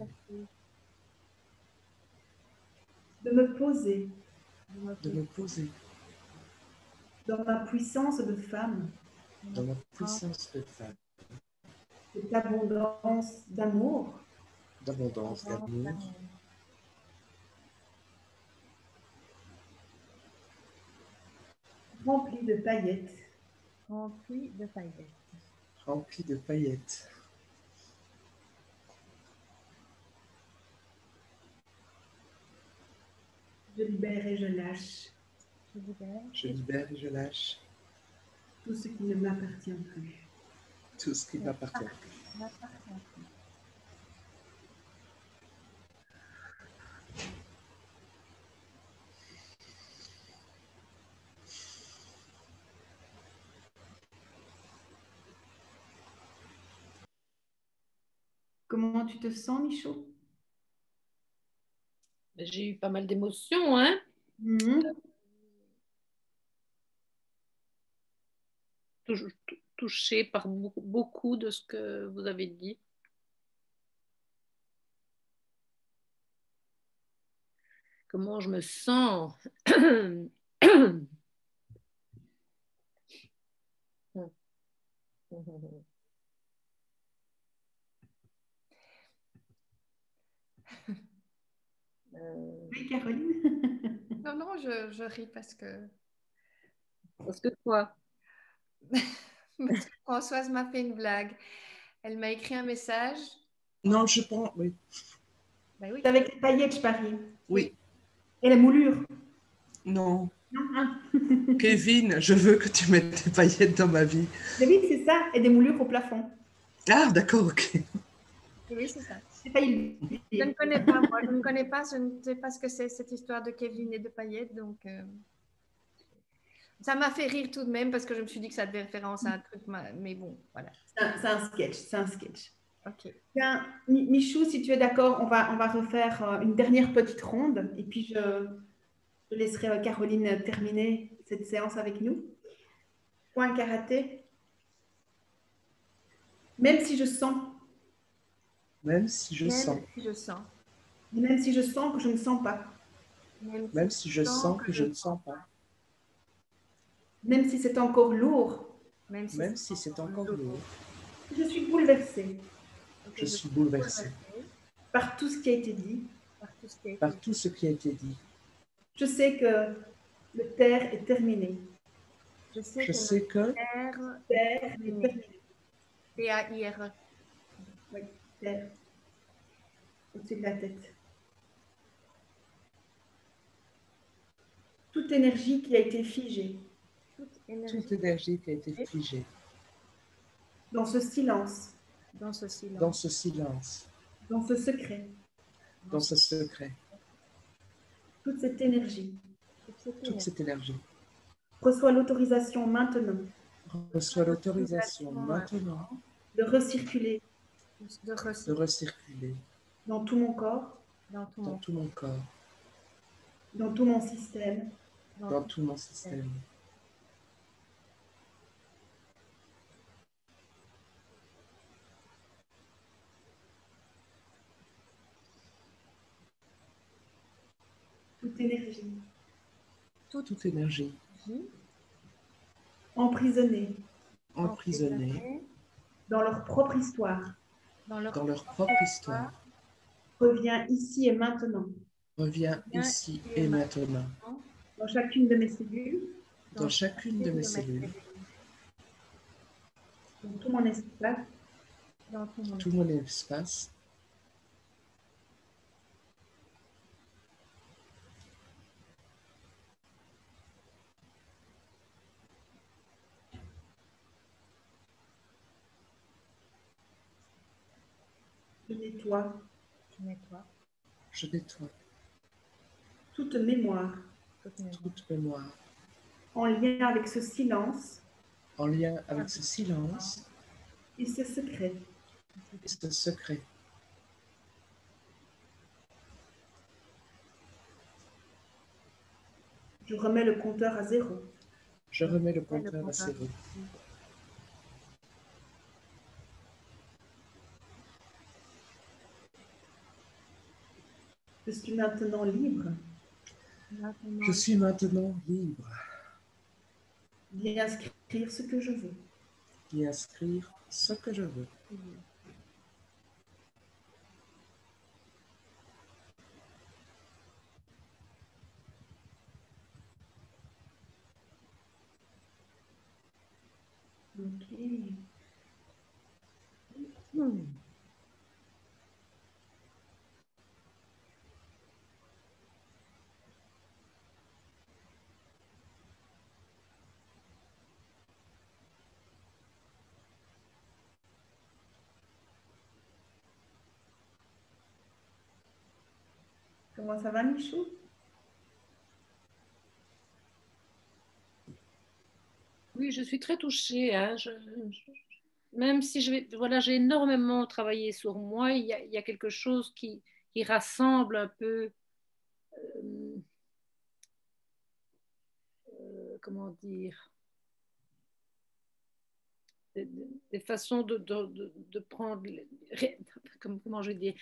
de me poser de me poser dans ma puissance de femme, dans ma puissance de femme, cette abondance d'amour, d'abondance d'amour, remplie de paillettes, Rempli de paillettes. remplie de paillettes. je libère et je lâche Je libère Je libère et je lâche tout ce qui ne m'appartient plus. tout ce qui m'appartient plus. m'appartient. Comment tu te sens, Michaud? J'ai eu pas mal d'émotions, hein. Touchée par beaucoup de ce que vous avez dit. Comment je me sens? Oui, Caroline. Non, non, je ris parce que quoi? parce que Françoise m'a fait une blague. Elle m'a écrit un message. Non, je pense, oui. Ben oui. C'est avec les paillettes, je parie. Oui. Et la moulure. Non. Non, hein. Kevin, je veux que tu mettes des paillettes dans ma vie. Mais oui, c'est ça. Et des moulures au plafond. Ah, d'accord, ok. Oui, c'est ça. J'ai failli le Je dire. ne connais pas, moi. Je ne connais pas. Je ne sais pas ce que c'est cette histoire de Kevin et de paillettes. Donc, ça m'a fait rire tout de même parce que je me suis dit que ça devait référence à un truc. Mais bon, voilà. C'est un sketch, c'est un sketch. Ok. Bien, Michou, si tu es d'accord, on va refaire une dernière petite ronde et puis je laisserai Caroline terminer cette séance avec nous. Point karaté. Même si je sens, Même si je Même sens, si je sens. même si je sens que je ne sens pas, même si je sens que je ne sens pas, même si c'est encore lourd, Même si même si c'est encore lourd, je suis bouleversée je suis bouleversée par tout ce qui a été dit. par tout ce qui a été par tout ce qui a été dit. Je sais que le terre est terminé. Je sais Je que sais que terre Terre est terminé. T-A-I-R-E. Oui, terre. Au-dessus de la tête. Toute énergie qui a été figée Toute énergie toute énergie qui a été figée dans ce silence, dans ce silence. dans ce silence, dans ce secret, dans ce secret, toute cette énergie toute cette énergie reçoit l'autorisation maintenant reçoit l'autorisation maintenant de recirculer de de recirculer dans tout mon corps, dans tout dans mon tout mon corps, dans tout mon système, dans tout mon système. toute énergie Toute énergie emprisonnée emprisonnée dans leur propre histoire dans leur dans leur propre histoire revient ici et maintenant revient ici et maintenant dans chacune de mes cellules, dans chacune de mes cellules, dans tout mon espace, dans tout mon espace, je nettoie je nettoie toute mémoire toute mémoire en lien avec ce silence en lien avec ce silence et ce secret. et ce secret. Je remets le compteur à zéro. Je remets le compteur à zéro. Je suis maintenant libre Je suis maintenant libre d'y inscrire ce que je veux. d'y inscrire ce que je veux. Ok. Comment ça va, Michou? Oui, je suis très touchée, hein. Même si voilà, j'ai énormément travaillé sur moi, il y a quelque chose qui rassemble un peu, comment dire, des façons de prendre, comment je vais dire.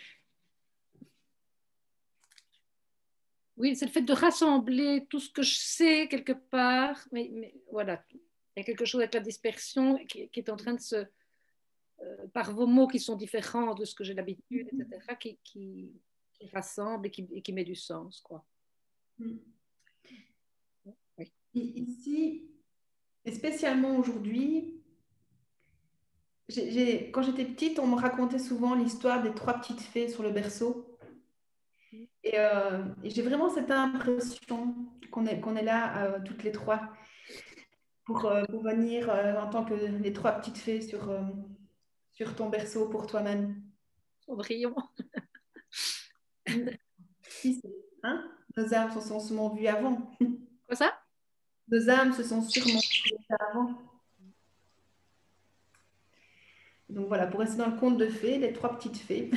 Oui, c'est le fait de rassembler tout ce que je sais quelque part, mais voilà, il y a quelque chose avec la dispersion qui est en train de se, par vos mots qui sont différents de ce que j'ai l'habitude, etc., qui rassemble et qui met du sens, quoi. Oui. Ici, et spécialement aujourd'hui, quand j'étais petite, on me racontait souvent l'histoire des trois petites fées sur le berceau. Et j'ai vraiment cette impression qu'on est là toutes les trois pour venir en tant que les trois petites fées sur ton berceau pour toi-même. Cendrillon. Qui sait, hein? Nos âmes se sont sûrement vues avant. Quoi ça? Nos âmes se sont sûrement vues avant. Donc voilà, pour rester dans le conte de fées, les 3 petites fées.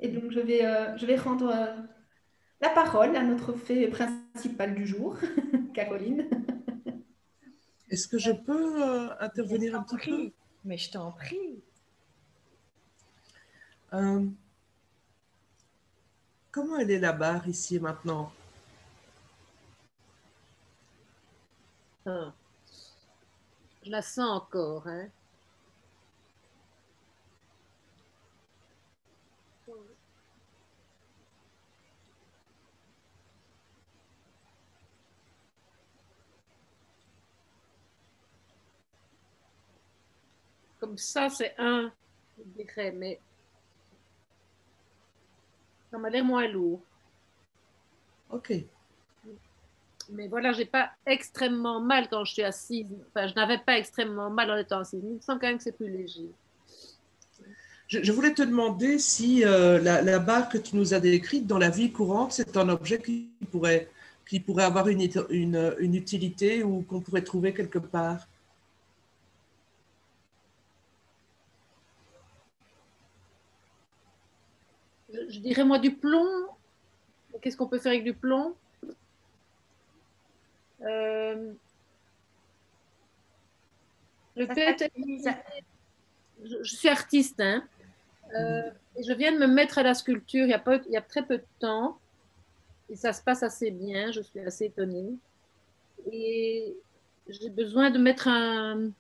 Et donc je vais rendre la parole à notre fée principale du jour, Caroline. Est-ce que je peux intervenir un petit peu? Mais je t'en prie. Comment elle est la barre ici et maintenant? Ah. Je la sens encore, hein. Comme ça, c'est un, je dirais, mais ça m'a l'air moins lourd. Ok. Mais voilà, j'ai pas extrêmement mal quand je suis assise. Enfin, je n'avais pas extrêmement mal en étant assise. Il me semble quand même que c'est plus léger. Je voulais te demander si la barre que tu nous as décrite dans la vie courante, c'est un objet qui pourrait avoir une utilité ou qu'on pourrait trouver quelque part. Je dirais moi du plomb. Qu'est-ce qu'on peut faire avec du plomb? Je suis artiste, hein. Et je viens de me mettre à la sculpture il y a très peu de temps. Et ça se passe assez bien, je suis assez étonnée. Et j'ai besoin de mettre un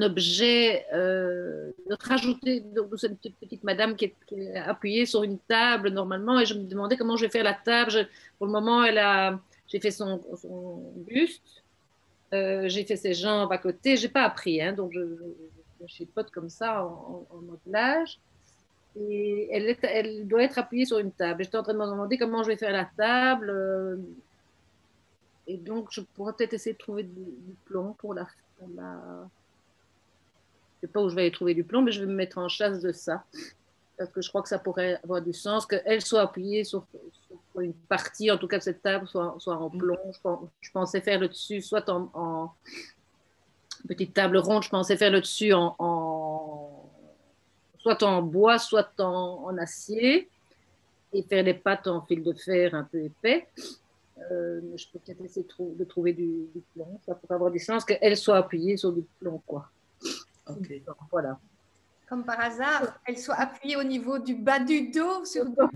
objet, de rajouter donc, cette petite madame qui est appuyée sur une table normalement. Et je me demandais comment je vais faire la table. Pour le moment, j'ai fait son buste. J'ai fait ses jambes à côté, j'ai pas appris, hein, donc je chipote comme ça en modelage. Et elle doit être appuyée sur une table. J'étais en train de me demander comment je vais faire la table. Et donc, je pourrais peut-être essayer de trouver du plomb pour la... Je sais pas où je vais aller trouver du plomb, mais je vais me mettre en chasse de ça. Parce que je crois que ça pourrait avoir du sens, qu'elle soit appuyée sur une partie, en tout cas de cette table, soit en plomb. Je pensais faire le dessus, soit en petite table ronde, je pensais faire le dessus soit en bois, soit en acier, et faire les pattes en fil de fer un peu épais. Je peux peut-être essayer de trouver du plomb. Ça pourrait avoir du sens qu'elle soit appuyée sur du plomb, quoi. Ok. Voilà. Comme par hasard, elle soit appuyée au niveau du bas du dos sur du plomb.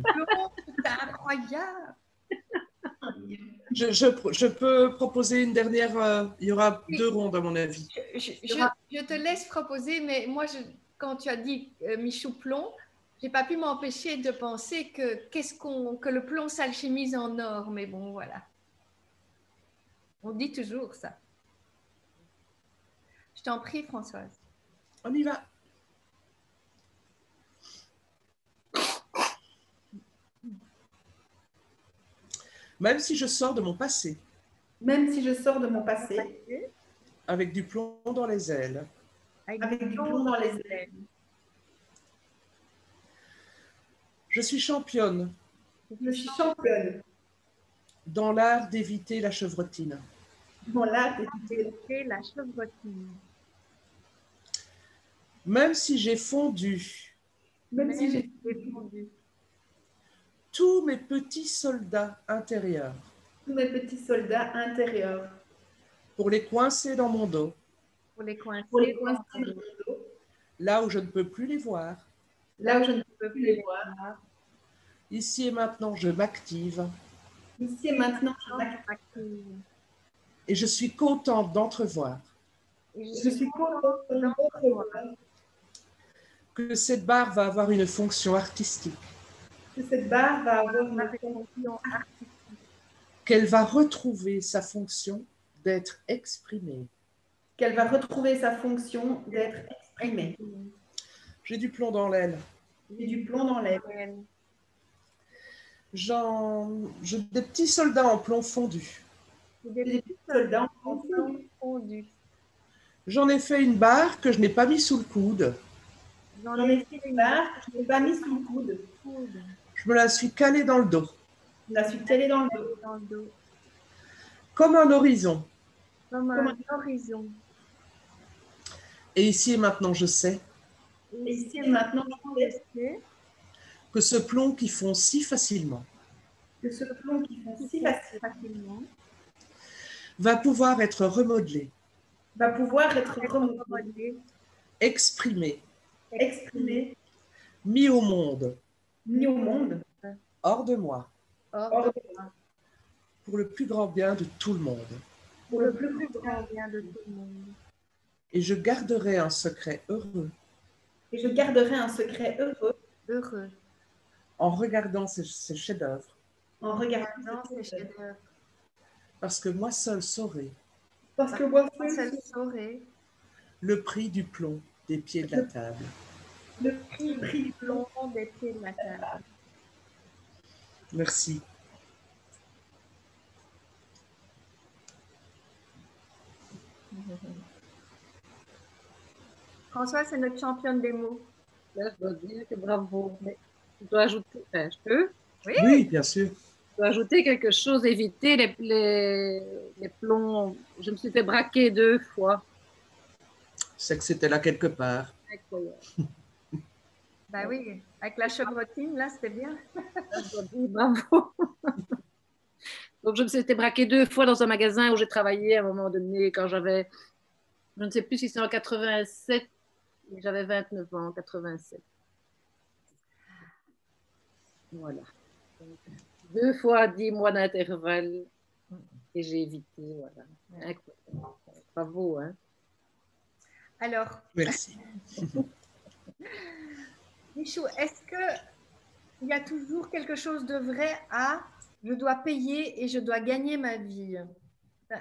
C'est incroyable. Je peux proposer une dernière. Il y aura 2 rondes, à mon avis. Je te laisse proposer, mais moi, quand tu as dit Michou plomb, j'ai pas pu m'empêcher de penser que le plomb s'alchimise en or. Mais bon, voilà. On dit toujours ça. Je t'en prie, Françoise. On y va. Même si je sors de mon passé. Même si je sors de mon passé. Avec du plomb dans les ailes. Avec du plomb dans les ailes. Je suis championne. Je suis championne. Dans l'art d'éviter la chevrotine. Dans l'art d'éviter la chevrotine. Même si j'ai fondu. Même si j'ai fondu. Tous mes petits soldats intérieurs. Tous mes petits soldats intérieurs. Pour les coincer dans mon dos. Pour les coincer dans mon dos. Là où je ne peux plus les voir. Là où je ne peux plus les voir. Ici et maintenant, je m'active. Ici et maintenant, je m'active. Et je suis contente d'entrevoir. Je suis contente d'entrevoir. Que cette barre va avoir une fonction artistique. Que cette barre va avoir une fonction artistique. Qu'elle va retrouver sa fonction d'être exprimée. Qu'elle va retrouver sa fonction d'être exprimée. J'ai du plomb dans l'aile. J'ai du plomb dans l'aile. J'ai des petits soldats en plomb fondu. Des petits soldats en plomb fondu. J'en ai fait une barre que je n'ai pas mis sous le coude. J'en ai fait une barre, je ne l'ai pas mis sous le coude. Je me la suis calée dans le dos. Je la suis calée dans le dos. Dans le dos. Comme un horizon. Comme un horizon. Et ici et maintenant, je sais Et ici et maintenant, je sais que ce plomb qui fond si facilement que ce plomb qui fond si facilement va pouvoir être remodelé, va pouvoir être remodelé, exprimé, mis au monde, hors de moi, hors de pour le plus grand bien de tout le monde. pour le plus Grand bien de tout le monde. Et je garderai un secret heureux Et je garderai un secret heureux Heureux. en regardant ces chefs-d'œuvre, en regardant Ces chefs-d'œuvre. parce que moi seul saurai Parce que moi Moi seul seul saurai le prix du plomb des pieds de la table. le prix du plomb. plomb des pieds de la table. Merci. François, c'est notre championne des mots. Là, je dois dire que bravo. Mais je dois ajouter, enfin, je peux, Oui, bien sûr. je dois ajouter quelque chose, éviter les plombs. Je me suis fait braquer 2 fois. C'est que c'était là quelque part. Incroyable. Bah oui, avec la chevrotine, là, c'était bien. Je dois dire bravo. Donc, je me suis fait braquer 2 fois dans un magasin où j'ai travaillé à un moment donné, quand j'avais, je ne sais plus si c'est en 87, mais j'avais 29 ans, en 87. Voilà. Donc, 2 fois 10 mois d'intervalle et j'ai évité. Voilà. Incroyable. Bravo, hein. Alors, Merci. Michou, est-ce qu'il y a toujours quelque chose de vrai à je dois payer et je dois gagner ma vie?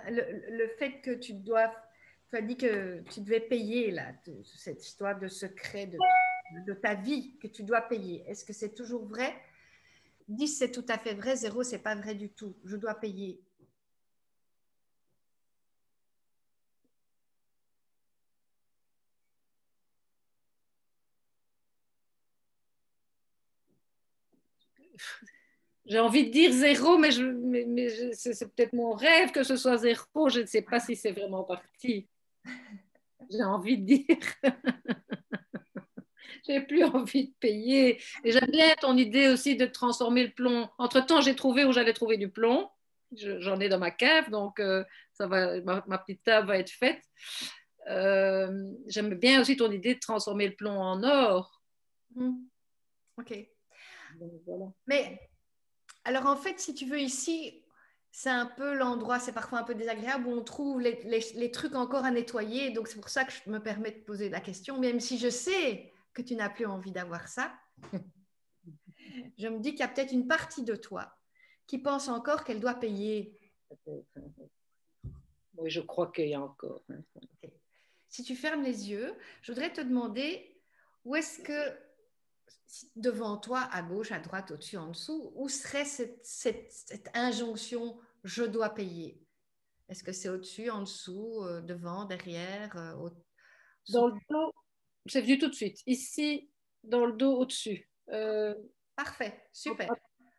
Le fait que tu as dit que tu devais payer là, cette histoire de secret de ta vie que tu dois payer. Est-ce que c'est toujours vrai? 10, c'est tout à fait vrai. 0, c'est pas vrai du tout. Je dois payer. J'ai envie de dire 0, mais c'est peut-être mon rêve que ce soit 0. Je ne sais pas si c'est vraiment parti. J'ai envie de dire. J'ai plus envie de payer. Et j'aime bien ton idée aussi de transformer le plomb. Entre-temps, j'ai trouvé où j'allais trouver du plomb. J'en ai dans ma cave, donc ça va, ma petite table va être faite. J'aime bien aussi ton idée de transformer le plomb en or. Ok. Donc, voilà. Mais alors en fait, si tu veux ici, c'est un peu l'endroit, c'est parfois un peu désagréable où on trouve les trucs encore à nettoyer. Donc c'est pour ça que je me permets de poser la question, même si je sais que tu n'as plus envie d'avoir ça. Je me dis qu'il y a peut-être une partie de toi qui pense encore qu'elle doit payer. Oui, je crois qu'il y a encore. Hein. Okay. Si tu fermes les yeux, je voudrais te demander où est-ce que, devant toi, à gauche, à droite, au-dessus, en dessous, où serait cette injonction « je dois payer » ? Est-ce que c'est au-dessus, en dessous, devant, derrière Dans le dos, c'est venu tout de suite. Ici, dans le dos, au-dessus. Parfait, super.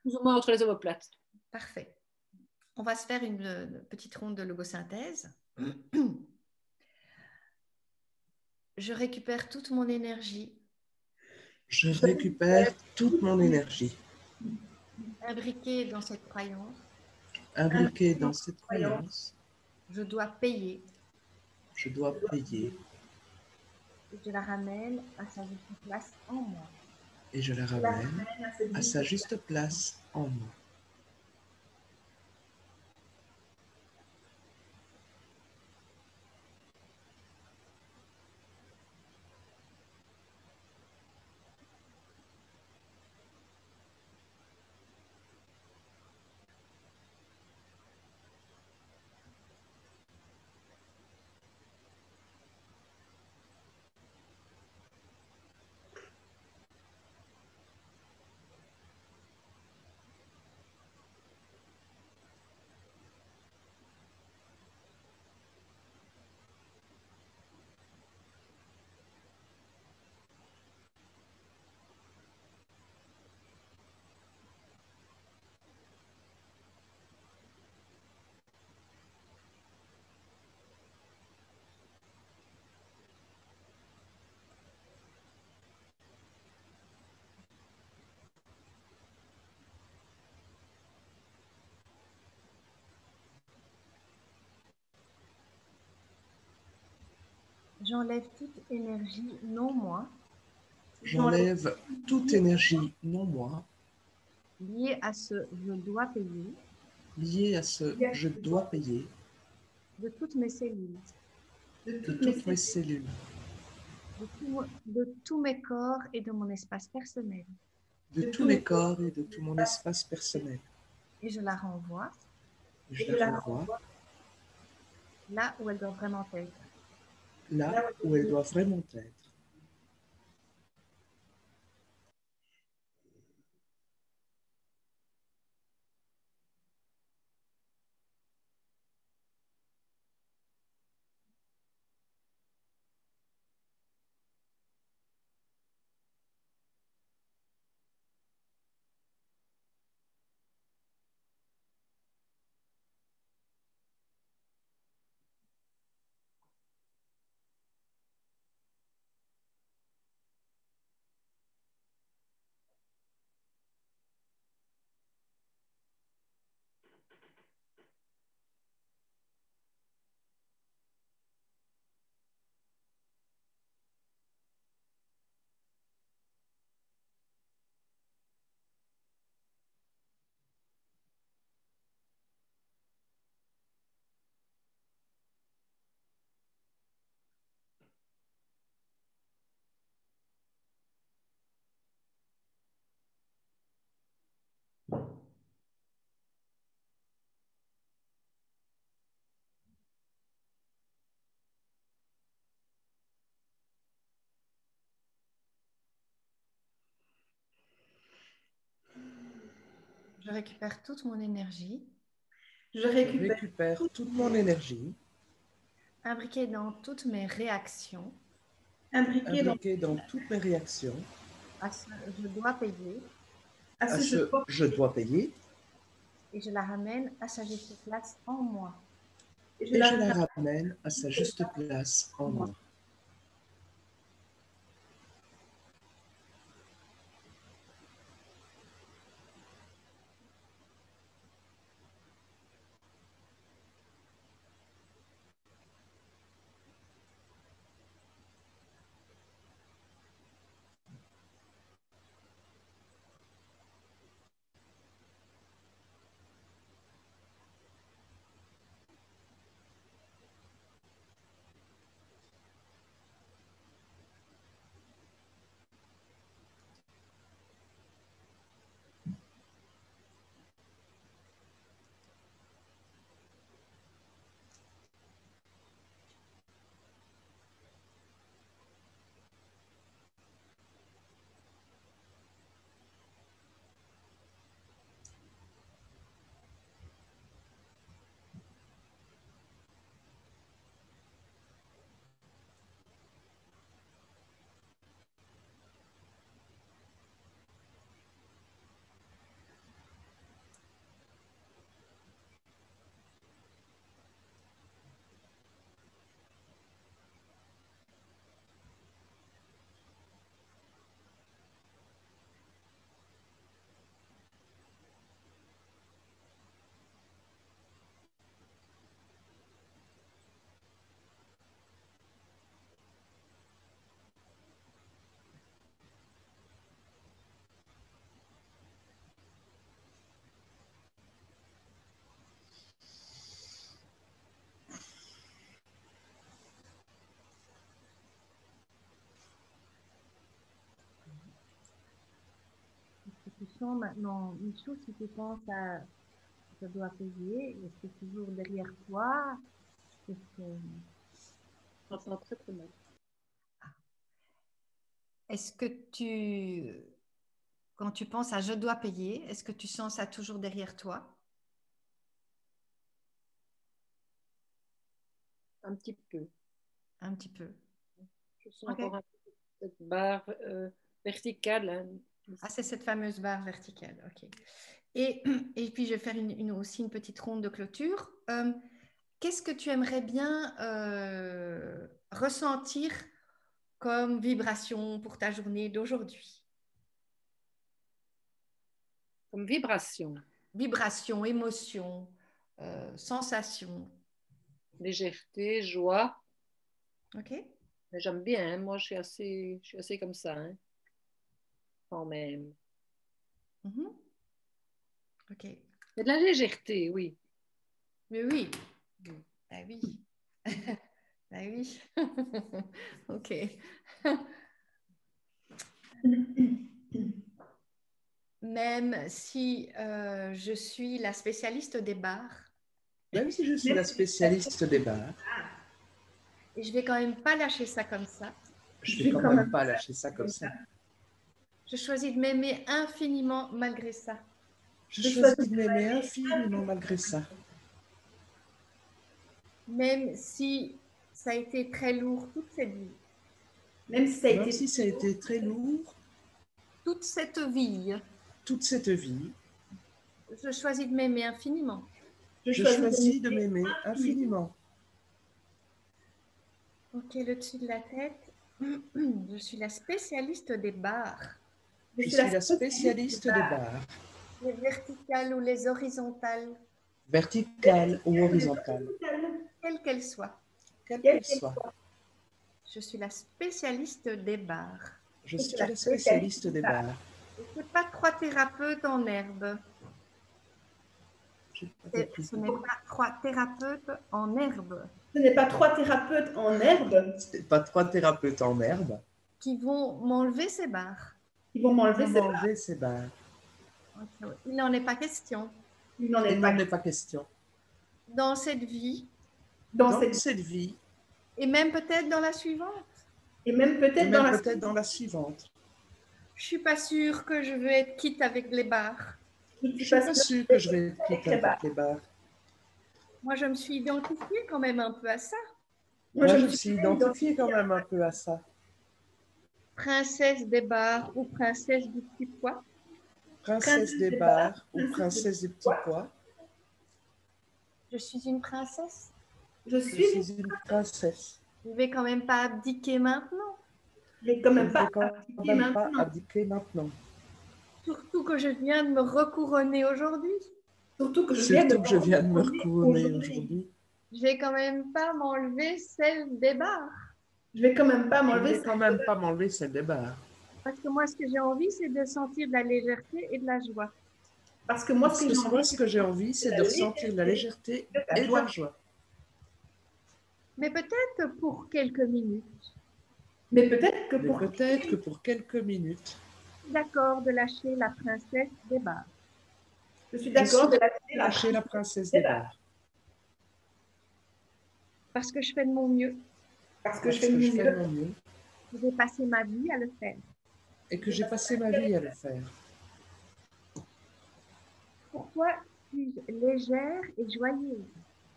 Plus ou moins entre les omoplates. Parfait. On va se faire une petite ronde de logosynthèse. Je récupère toute mon énergie. Je récupère toute mon énergie. Imbriquée dans cette croyance. Imbriquée dans cette croyance. Je dois payer. Je dois payer. Et je la ramène à sa juste place en moi. Et je la ramène à sa juste place en moi. J'enlève toute énergie non moi J'enlève toute énergie non moi liée à ce je dois payer liée à ce je dois payer de toutes mes cellules, de toutes mes cellules, de tous mes corps et de mon espace personnel. de tous mes corps et de tout mon espace personnel. Et je la renvoie Je la renvoie là où elle doit vraiment être. là où elle doit vraiment être. Je récupère toute mon énergie, Je Je récupère récupère toute mon énergie imbriquée dans toutes mes réactions imbriquée dans toutes mes réactions à ce je dois payer à ce je dois payer et je la ramène à sa juste place en moi. et et je la ramène à sa juste place en moi. Tu sens maintenant, Michou, si tu penses à je dois payer, est-ce que toujours derrière toi? Est-ce que... J'entends très très mal. Est-ce que quand tu penses à je dois payer, est-ce que tu sens ça toujours derrière toi? Un petit peu. Un petit peu. Je sens Ok. encore un peu cette barre verticale. Hein. Ah, c'est cette fameuse barre verticale. Ok. Et puis, je vais faire aussi une petite ronde de clôture. Qu'est-ce que tu aimerais bien ressentir comme vibration pour ta journée d'aujourd'hui? Comme vibration, Vibration, émotion, sensation. légèreté, joie, Ok? Mais j'aime bien, hein. Moi je suis assez comme ça, hein, quand même. Mhm. Ok. Il y a de la légèreté, oui. Mais oui. Ah oui. Ah oui. Ok. Même si je suis la spécialiste des bars, Même si je suis la spécialiste des bars, et je vais quand même pas lâcher ça comme ça. je vais quand même pas lâcher ça comme ça. Je choisis de m'aimer infiniment malgré ça. Je choisis de m'aimer infiniment malgré ça. Même si ça a été très lourd toute cette vie. Même si ça a Même été si ça a été très lourd, Toute cette vie, toute cette vie, je choisis de m'aimer infiniment. je choisis de m'aimer infiniment. Ok, le dessus de la tête. Je suis la spécialiste des barres. Je suis la spécialiste des barres, Les verticales ou les horizontales, verticales ou horizontales, quelles qu'elles soient. quelles qu'elles soient. Je suis la spécialiste des barres. Je suis la spécialiste des barres. Et ce n'est pas trois thérapeutes en herbe. Ce n'est pas trois thérapeutes en herbe Ce n'est pas trois thérapeutes en herbe Ce n'est pas trois thérapeutes en herbe qui vont m'enlever ces barres. qui vont m'enlever qui ces vont m'enlever ces barres. Il n'en est pas question. Il n'en Il est n'en pas est pas question. Dans cette vie, dans Dans cette cette vie, et même peut-être dans la suivante. et même et peut-être dans même la peut-être dans la suivante. Je suis pas sûre que je veux être quitte avec les barres. Je Je ne suis pas sûre que je vais être quitte avec les barres. Moi, je me suis identifiée quand même un peu à ça. Moi, je me suis identifiée quand même un peu à ça. Princesse des barres ou princesse du petit pois. Princesse des barres ou princesse des petits pois. Je suis une princesse. Je Je suis suis une princesse. Je vais quand même pas abdiquer maintenant. mais quand Je même ne pas vais quand abdiquer même pas maintenant. abdiquer maintenant. Surtout que je viens de me recouronner aujourd'hui. Surtout que je viens Surtout que je viens de me recouronner recouronner aujourd'hui. Je vais quand même pas m'enlever celle des barres. Je vais quand même pas Je ne m'enlever vais quand même pas m'enlever celle des barres. Parce que moi, ce que j'ai envie, c'est de sentir de la légèreté et de la joie. parce que moi Parce ce que que j'ai moi, envie ce que j'ai envie, c'est de ressentir de la légèreté et de la joie. Mais peut-être pour quelques minutes. mais peut-être que Mais pour peut-être que pour quelques minutes, D'accord de lâcher la princesse des barres. je suis je d'accord suis de lâcher la princesse des barres. Parce que je fais de mon mieux. parce que Parce je fais que je de fais de mon mieux J'ai passé ma vie à le faire. et que j'ai passé ma vie à le faire. Pourquoi suis-je légère et joyeuse?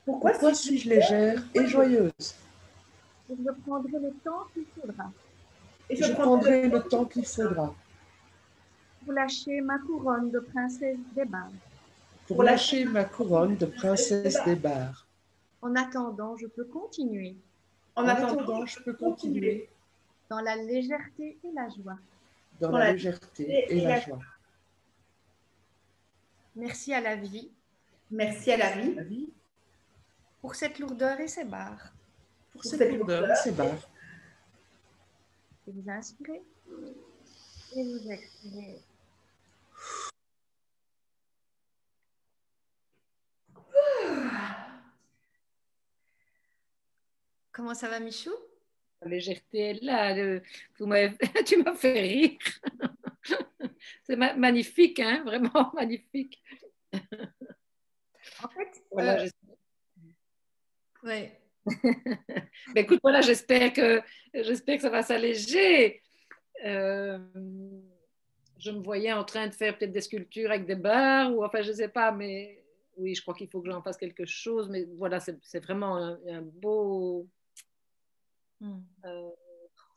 Pourquoi suis-je légère et joyeuse? Et je prendrai le temps qu'il faudra et Je prendrai le temps qu'il faudra pour lâcher ma couronne de princesse des barres. pour lâcher ma couronne de princesse des barres. En attendant, je peux continuer en En attendant, je peux continuer dans la légèreté et la joie. dans la légèreté et la joie. Merci à la vie merci à la vie La vie, pour cette lourdeur et ses barres. pour cette lourdeur et ces barres. Et vous inspirez et vous expirez. Comment ça va, Michou? La légèreté est là. Tu m'as fait rire. C'est magnifique, hein, vraiment magnifique. En fait, Voilà, ouais. Ben, écoute, voilà, j'espère que ça va s'alléger. Je me voyais en train de faire peut-être des sculptures avec des barres, ou enfin, je ne sais pas, mais oui, je crois qu'il faut que j'en fasse quelque chose. Mais voilà, c'est vraiment un beau.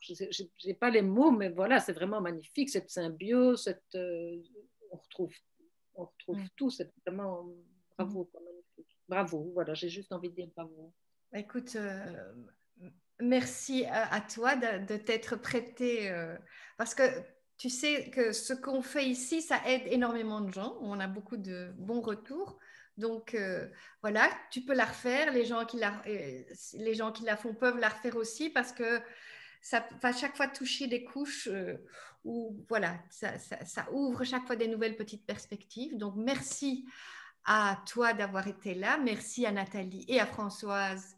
Je n'ai pas les mots, mais voilà, c'est vraiment magnifique, cette symbiose, on retrouve tout, c'est vraiment bravo, magnifique. Bravo, voilà, j'ai juste envie de dire bravo. Écoute, merci à toi de t'être prêté, parce que tu sais que ce qu'on fait ici, ça aide énormément de gens. On a beaucoup de bons retours. Donc, voilà, tu peux la refaire. Les gens qui la font peuvent la refaire aussi parce que ça va chaque fois toucher des couches où voilà, ça ouvre chaque fois des nouvelles petites perspectives. Donc, merci à toi d'avoir été là. Merci à Nathalie et à Françoise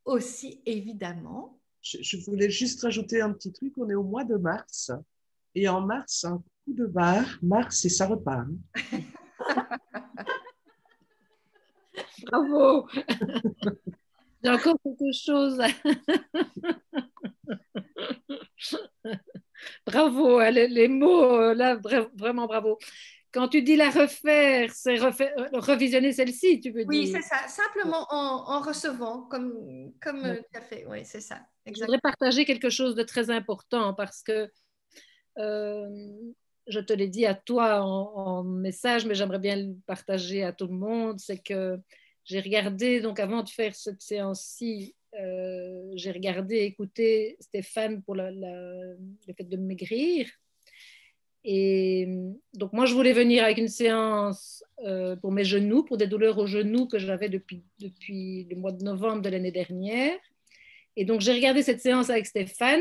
aussi, évidemment. Je voulais juste rajouter un petit truc. On est au mois de mars. Et en mars, un coup de barre, mars et ça repart. Bravo. J'ai encore quelque chose. Bravo, hein, les mots, là, vraiment bravo. Quand tu dis la refaire, c'est revisionner celle-ci, tu veux Oui, dire. c'est ça. Simplement en recevant, comme tu as fait. Oui, c'est ça. Je voudrais partager quelque chose de très important parce que je te l'ai dit à toi en message, mais j'aimerais bien le partager à tout le monde. C'est que j'ai regardé, donc avant de faire cette séance-ci, j'ai regardé, écouté Stéphane pour le fait de maigrir. Et donc, moi, je voulais venir avec une séance pour mes genoux, pour des douleurs aux genoux que j'avais depuis le mois de novembre de l'année dernière. Et donc, j'ai regardé cette séance avec Stéphane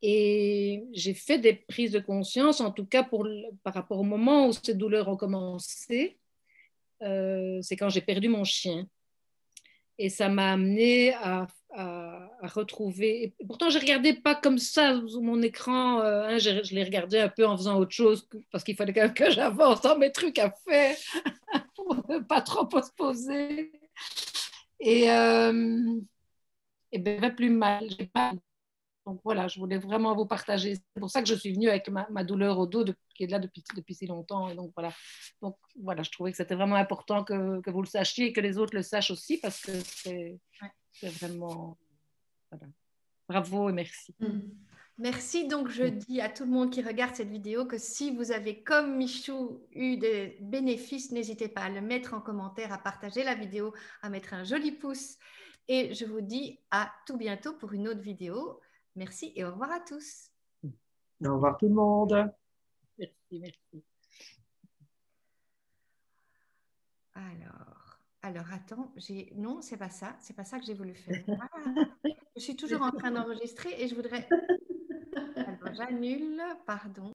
et j'ai fait des prises de conscience, en tout cas par rapport au moment où ces douleurs ont commencé. C'est quand j'ai perdu mon chien. Et ça m'a amené à retrouver. Et pourtant, je ne regardais pas comme ça sur mon écran. Je l'ai regardé un peu en faisant autre chose parce qu'il fallait quand même que j'avance dans mes trucs à faire pour ne pas trop postposer. Et ben, plus mal. Donc voilà, je voulais vraiment vous partager. C'est pour ça que je suis venue avec ma douleur au dos qui est là depuis si longtemps. Et donc voilà, je trouvais que c'était vraiment important que vous le sachiez et que les autres le sachent aussi parce que c'est vraiment... Voilà. Bravo et merci. Merci. Donc, je dis à tout le monde qui regarde cette vidéo que si vous avez, comme Michou, eu des bénéfices, n'hésitez pas à le mettre en commentaire, à partager la vidéo, à mettre un joli pouce. Et je vous dis à tout bientôt pour une autre vidéo. Merci et au revoir à tous. Au revoir tout le monde. Merci. Alors attends, non, c'est pas ça que j'ai voulu faire. Je suis toujours en train d'enregistrer et je voudrais... Alors, j'annule, pardon.